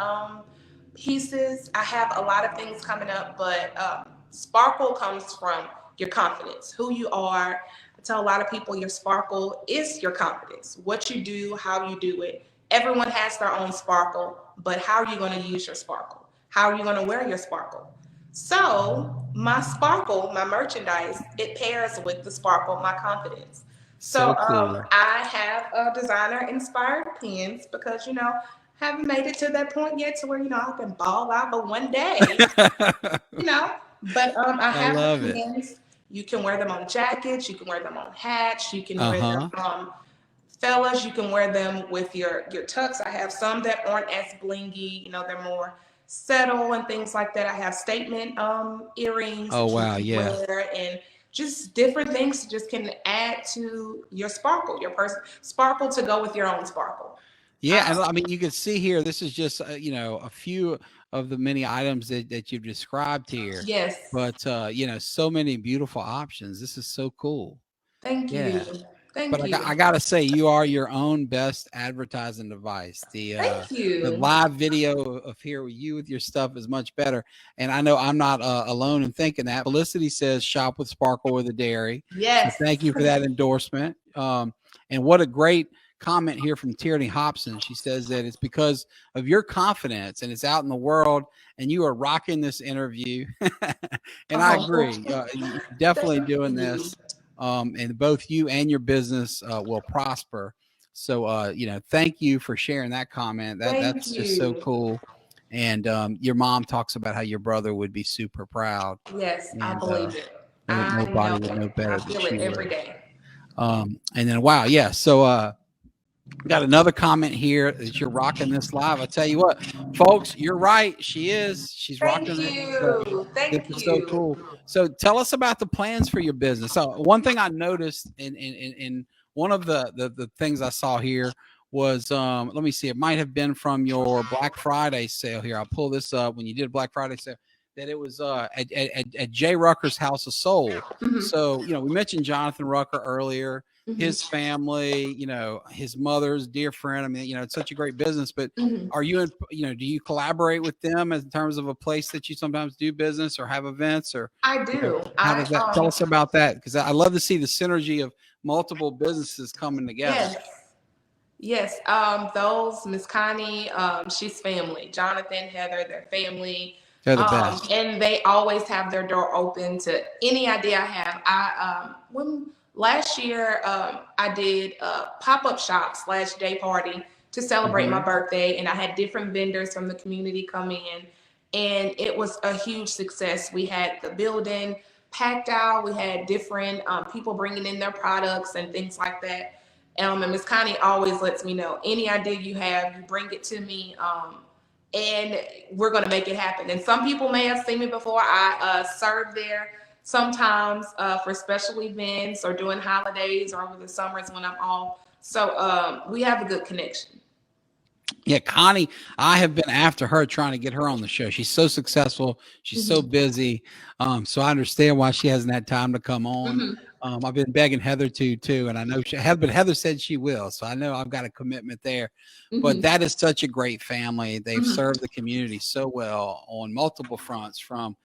pieces. I have a lot of things coming up, but Sparkle comes from your confidence, who you are. I tell a lot of people your sparkle is your confidence, what you do, how you do it. Everyone has their own sparkle, but how are you going to use your sparkle? How are you going to wear your sparkle? So my sparkle, my merchandise, it pairs with the sparkle, my confidence. So So cool. I have a designer inspired pins because haven't made it to that point yet to where I can ball out, but one day, I you know. But I have the love it. pins. You can wear them on jackets. You can wear them on hats. You can wear them Uh-huh. fellas. You can wear them with your tux. I have some that aren't as blingy. They're more settle and things like that. I have statement earrings Oh that you wow, can yeah. wear, and just different things just can add to your sparkle, your person sparkle to go with your own sparkle. Yeah, and Um, I mean, you can see here, this is just, a few of the many items that you've described here, yes, but, so many beautiful options. This is so cool. thank you, Yeah. But thank I got you, I gotta say, you are your own best advertising device. thank The you. live video of here with you with your stuff is much better. And I know I'm not alone in thinking that. Felicity says shop with Sparkle with a Dairy. So Yes. thank you for that endorsement. And what a great comment here from Tierney Hobson. She says that it's because of your confidence and it's out in the world and you are rocking this interview. And I Oh, agree. You're definitely thank doing you. this, and both you and your business will prosper. So, thank you for sharing that comment. Thank That's just so you. cool. And your mom talks about how your brother would be super proud, Yes, I and believe it. no, I know nobody would know it. I better than feel it she every would. day. And then, wow, yeah. So, got another comment here that you're rocking this live. I tell you what, folks, you're right. She is. She's Thank rocking it. So you. this Thank is so you. cool. So tell us about the plans for your business. So one thing I noticed in one of the things I saw here was let me see, it might have been from your Black Friday sale here. I'll pull this up when you did Black Friday sale. That it was at Jay Rucker's House of Soul. Mhm, So we mentioned Jonathan Rucker earlier, mhm, his family, his mother's dear friend. I mean, it's such a great business, but mhm. are you in, do you collaborate with them in terms of a place that you sometimes do business or have events or, I do. how does that, tell us about that? Because I love to see the synergy of multiple businesses coming together. Yes. Yes, those Miss Connie, she's family. Jonathan, Heather, their family, They're the best. and they always have their door open to any idea I have. When last year, I did a pop-up shop slash day party to celebrate my Hmm. birthday, and I had different vendors from the community come in, and it was a huge success. We had the building packed out. We had different people bringing in their products and things like that. And Miss Connie always lets me know any idea you have, you bring it to me, and we're going to make it happen. And some people may have seen me before. I serve there sometimes for special events or during holidays or over the summers when I'm off. So we have a good connection. Yeah, Connie, I have been after her trying to get her on the show. She's so successful. She's so Hmm. busy. So I understand why she hasn't had time to come on. Hmm. I've been begging Heather to too, and I know but Heather said she will. So I know I've got a commitment there. But Hmm. that is such a great family. They've Hmm. served the community so well on multiple fronts. From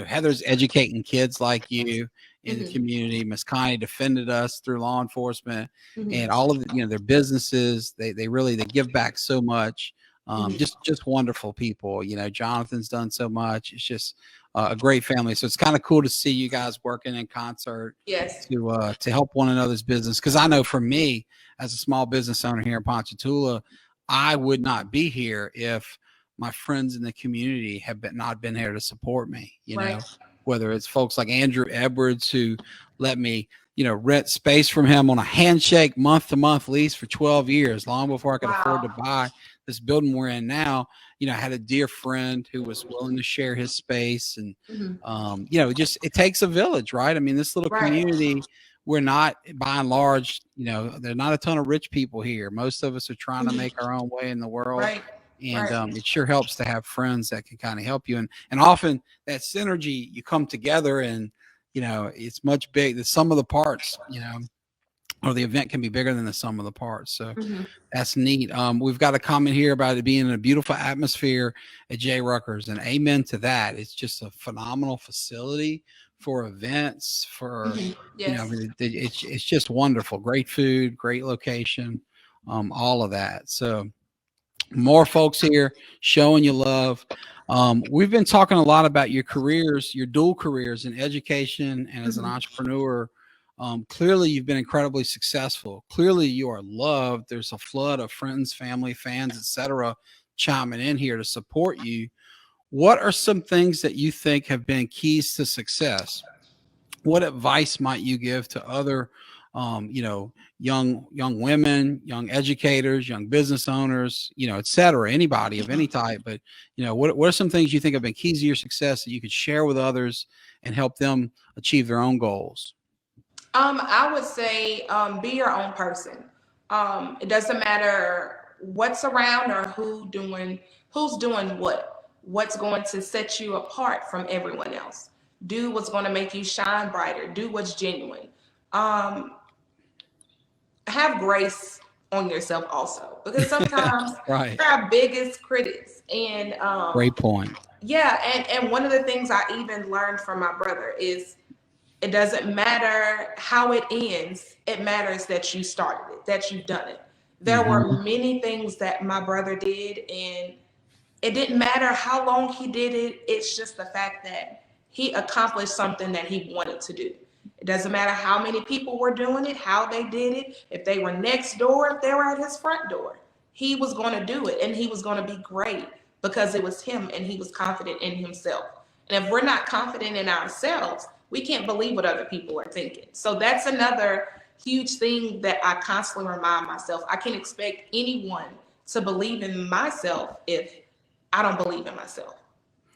Heather's educating kids like you in the Hmm. community. Miss Connie defended us through law enforcement and Hmm. all of their businesses. They give back so much. Hmm. Just wonderful people. Jonathan's done so much. It's just a great family. So it's kind of cool to see you guys working in concert Yes. to help one another's business. Because I know for me, as a small business owner here in Ponchatoula, I would not be here if my friends in the community have not been here to support me. Right. Whether it's folks like Andrew Edwards who let me rent space from him on a handshake month to month lease for 12 years, long before I could afford to Wow. buy this building we're in now. I had a dear friend who was willing to share his space. And, Hmm. just it takes a village, right? I mean, this little Right. community, we're not by and large, there are not a ton of rich people here. Most of us are trying to make Hmm. our own way in the world. Right. And Right. it sure helps to have friends that can kind of help you. And often that synergy, you come together and, it's much big. The sum of the parts, or the event can be bigger than the sum of the parts. So Hmm. that's neat. We've got a comment here about it being in a beautiful atmosphere at J. Ruckers, and amen to that. It's just a phenomenal facility for events. Hmm. I Yes. mean, it's just wonderful. Great food, great location, all of that. So more folks here showing you love. We've been talking a lot about your careers, your dual careers in education and as an Hmm. entrepreneur. Clearly, you've been incredibly successful. Clearly, you are loved. There's a flood of friends, family, fans, etc., chiming in here to support you. What are some things that you think have been keys to success? What advice might you give to other young women, young educators, young business owners, et cetera, anybody of any type? But what are some things you think have been keys to your success that you could share with others and help them achieve their own goals? I would say be your own person. It doesn't matter what's around or who's doing what. What's going to set you apart from everyone else. Do what's going to make you shine brighter. Do what's genuine. Um, have grace on yourself also, because sometimes Right. we're our biggest critics. And Great point. yeah, and one of the things I even learned from my brother is it doesn't matter how it ends. It matters that you started it, that you've done it. There Hmm. were many things that my brother did, and it didn't matter how long he did it. It's just the fact that he accomplished something that he wanted to do. It doesn't matter how many people were doing it, how they did it, if they were next door, if they were at his front door. He was going to do it, and he was going to be great because it was him and he was confident in himself. And if we're not confident in ourselves, we can't believe what other people are thinking. So that's another huge thing that I constantly remind myself. I can't expect anyone to believe in myself if I don't believe in myself.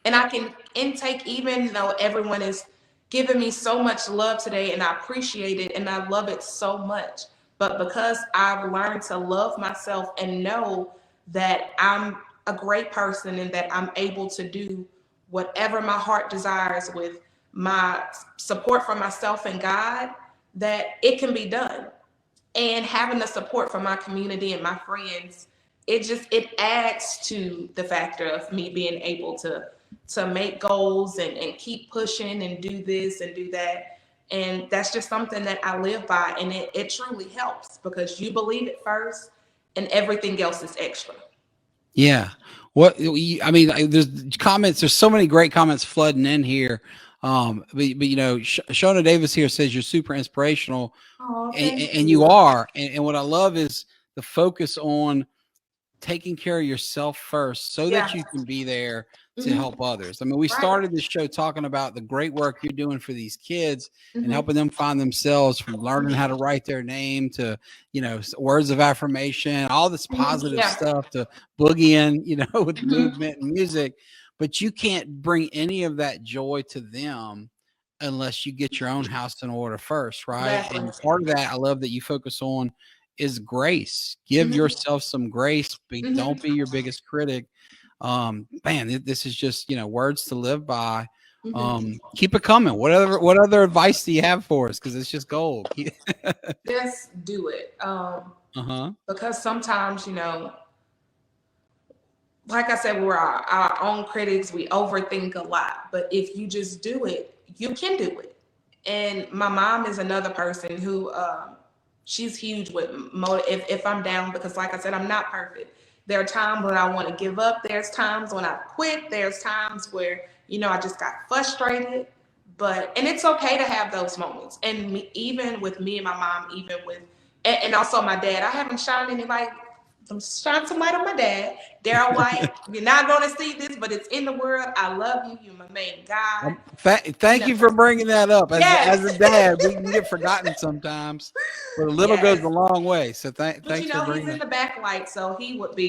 And I can intake, even though everyone is giving me so much love today, and I appreciate it and I love it so much. But because I've learned to love myself and know that I'm a great person and that I'm able to do whatever my heart desires with my support from myself and God, that it can be done. And having the support from my community and my friends, it adds to the factor of me being able to make goals and keep pushing and do this and do that. And that's just something that I live by, and it truly helps because you believe it first and everything else is extra. Yeah. I mean, there's comments. There's so many great comments flooding in here. But Shona Davis here says you're super inspirational, Oh, and, thank and you you. are. And what I love is the focus on taking care of yourself first so Yeah. that you can be there to Hmm. help others. I mean, we Right. started this show talking about the great work you're doing for these kids and Hmm. helping them find themselves, from learning how to write their name to, words of affirmation, all this Hmm. positive Yeah. stuff to boogieing, with movement and music. But you can't bring any of that joy to them unless you get your own house in order first, right? Exactly. And part of that, I love that you focus on is grace. Give Mhm. yourself some grace. Don't be Mhm. your biggest critic. Man, this is just, words to live by. Mhm. Keep it coming. What other advice do you have for us? Because it's just gold. Just do it. Uh-huh. Because sometimes, like I said, we're our own critics. We overthink a lot. But if you just do it, you can do it. And my mom is another person who she's huge with if I'm down, because like I said, I'm not perfect. There are times when I want to give up. There's times when I quit. There's times where, I just got frustrated. And it's okay to have those moments. And even with me and my mom, even with, and also my dad, I haven't shined any light. I'm shining some light on my dad, Daryl White. You're not going to see this, but it's in the world. I love you. You're my main guy. Thank you for bringing that up. As Yes. a dad, we can get forgotten sometimes, but a little goes Yes. a long way. So But thanks for he's bringing in that. the backlight, so he would be.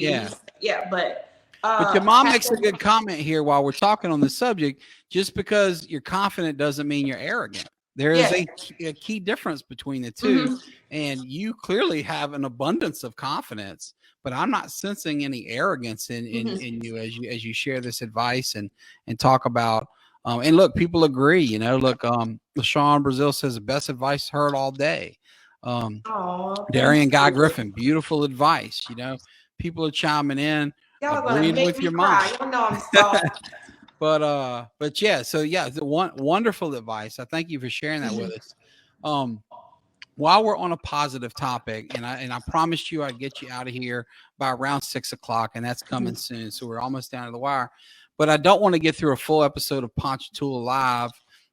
Yeah. But But your mom makes a having, good comment here while we're talking on this subject. Just because you're confident doesn't mean you're arrogant. There is yes. a key difference between the two. Hmm. And you clearly have an abundance of confidence, but I'm not sensing any arrogance Hmm. in you as you share this advice and talk about and look, people agree, look, LaShawn Brazil says the best advice heard all day. Oh, thank Darian Guy you. Griffin, beautiful advice. People are chiming in, Y'all are gonna agreeing make with me your mom. cry. Y'all know I'm soft. But yeah, so yeah, the wonderful advice. I thank you for sharing that with Mhm. us. Um, while we're on a positive topic, and I promised you I'd get you out of here by around 6 o'clock, and that's coming Mhm. soon. So we're almost down to the wire. But I don't want to get through a full episode of Ponchatoula Live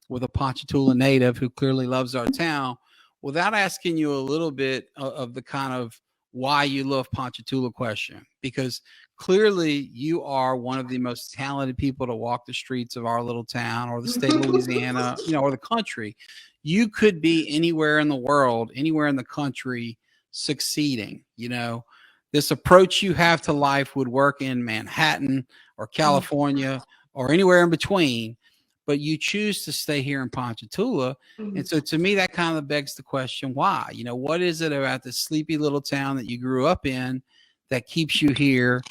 with a Ponchatoula native who clearly loves our town without asking you a little bit of the kind of why you love Ponchatoula question, because clearly you are one of the most talented people to walk the streets of our little town or the state of Louisiana, or the country. You could be anywhere in the world, anywhere in the country, succeeding. This approach you have to life would work in Manhattan or Mhm. California or anywhere in between, but you choose to stay here in Ponchatoula. And Mhm. so to me, that kind of begs the question, why? What is it about this sleepy little town that you grew up in that keeps you here?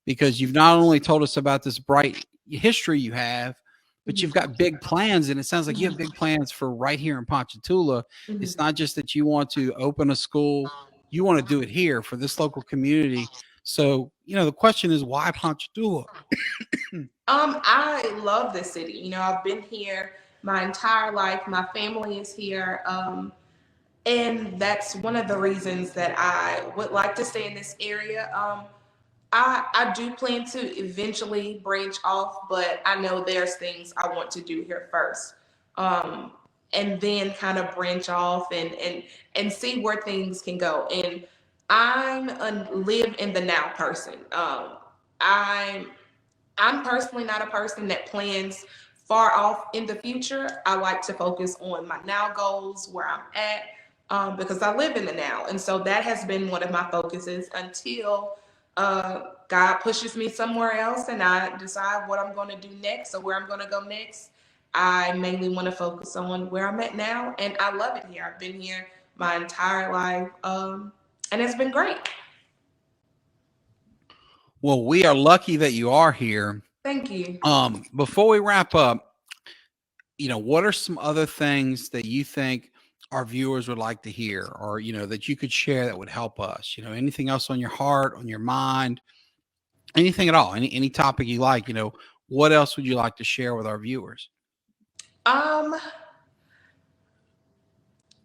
Because you've not only told us about this bright history you have, but you've got big plans, and it sounds like you have big plans for right here in Ponchatoula. It's Mhm. not just that you want to open a school, you want to do it here for this local community. So, the question is, why Ponchatoula? I love this city. I've been here my entire life. My family is here. And that's one of the reasons that I would like to stay in this area. I do plan to eventually branch off, but I know there's things I want to do here first. Um, and then kind of branch off and see where things can go. And I'm a live in the now person. I'm I'm personally not a person that plans far off in the future. I like to focus on my now goals, where I'm at, because I live in the now. And so that has been one of my focuses until God pushes me somewhere else and I decide what I'm going to do next or where I'm going to go next. I mainly want to focus on where I'm at now. And I love it here. I've been here my entire life. And it's been great. Well, we are lucky that you are here. Thank you. Before we wrap up, what are some other things that you think our viewers would like to hear, or, that you could share that would help us? Anything else on your heart, on your mind, anything at all, any topic you like, what else would you like to share with our viewers? Um,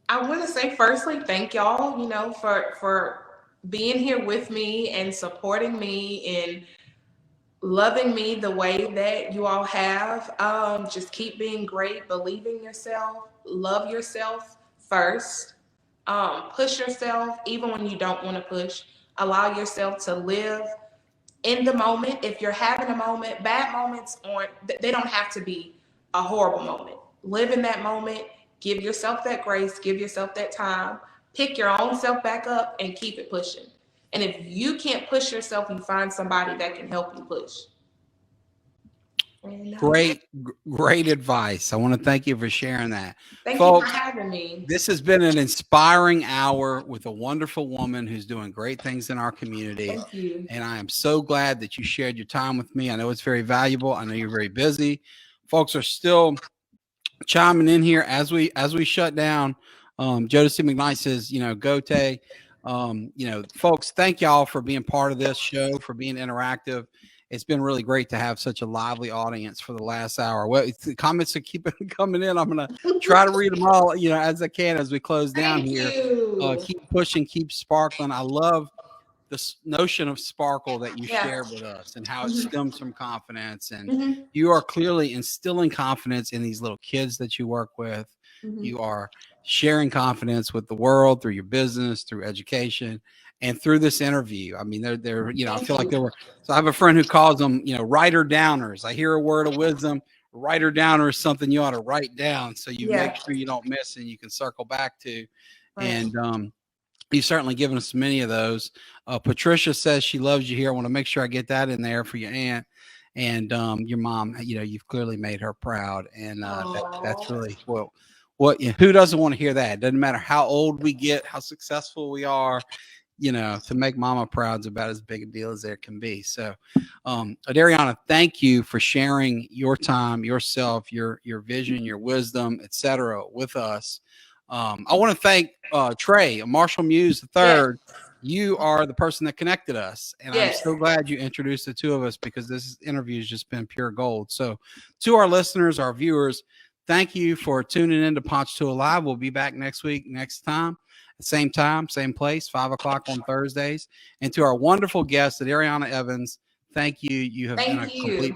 I want to say firstly, thank y'all, for being here with me and supporting me and loving me the way that you all have. Just keep being great, believe in yourself, love yourself first. Push yourself even when you don't want to push. Allow yourself to live in the moment. If you're having a moment, bad moments aren't, they don't have to be a horrible moment. Live in that moment, give yourself that grace, give yourself that time, pick your own self back up and keep it pushing. And if you can't push yourself, you find somebody that can help you push. And Great advice. I want to thank you for sharing that. thank you for Folks, having me. this has been an inspiring hour with a wonderful woman who's doing great things in our community. Thank you. And I am so glad that you shared your time with me. I know it's very valuable. I know you're very busy. Folks are still chiming in here as we shut down. Jodeci McKnight says, Gote. Folks, thank y'all for being part of this show, for being interactive. It's been really great to have such a lively audience for the last hour. Well, the comments are keeping coming in. I'm gonna try to read them all, as I can as we close down Thank here. you. Keep pushing, keep sparkling. I love this notion of sparkle that you Yeah. shared with us and how it Mhm. stems from confidence. And Mhm. you are clearly instilling confidence in these little kids that you work with. Mhm. You are sharing confidence with the world through your business, through education, and through this interview. I mean, they're I Thank feel like you. there were, so I have a friend who calls them, writer downers. I hear a word of wisdom. Writer downer is something you ought to write down so you make Yeah. sure you don't miss and you can circle back to. Right. And you've certainly given us many of those. Patricia says she loves you here. I want to make sure I get that in there for your aunt and your mom. You've clearly made her proud, and that's Aw. really who doesn't want to hear that? It doesn't matter how old we get, how successful we are. To make mama proud is about as big a deal as there can be. So, Adariuna, thank you for sharing your time, yourself, your vision, your wisdom, etc., with us. I want to thank Trey, Marshall Muse the Yes. third. You are the person that connected us, and I'm Yes. so glad you introduced the two of us because this interview has just been pure gold. So, to our listeners, our viewers, thank you for tuning in to Ponchatoula Live. We'll be back next week, next time. Same time, same place, 5 o'clock on Thursdays. And to our wonderful guest, Adariuna Evans, thank you. You have been a Thank complete you.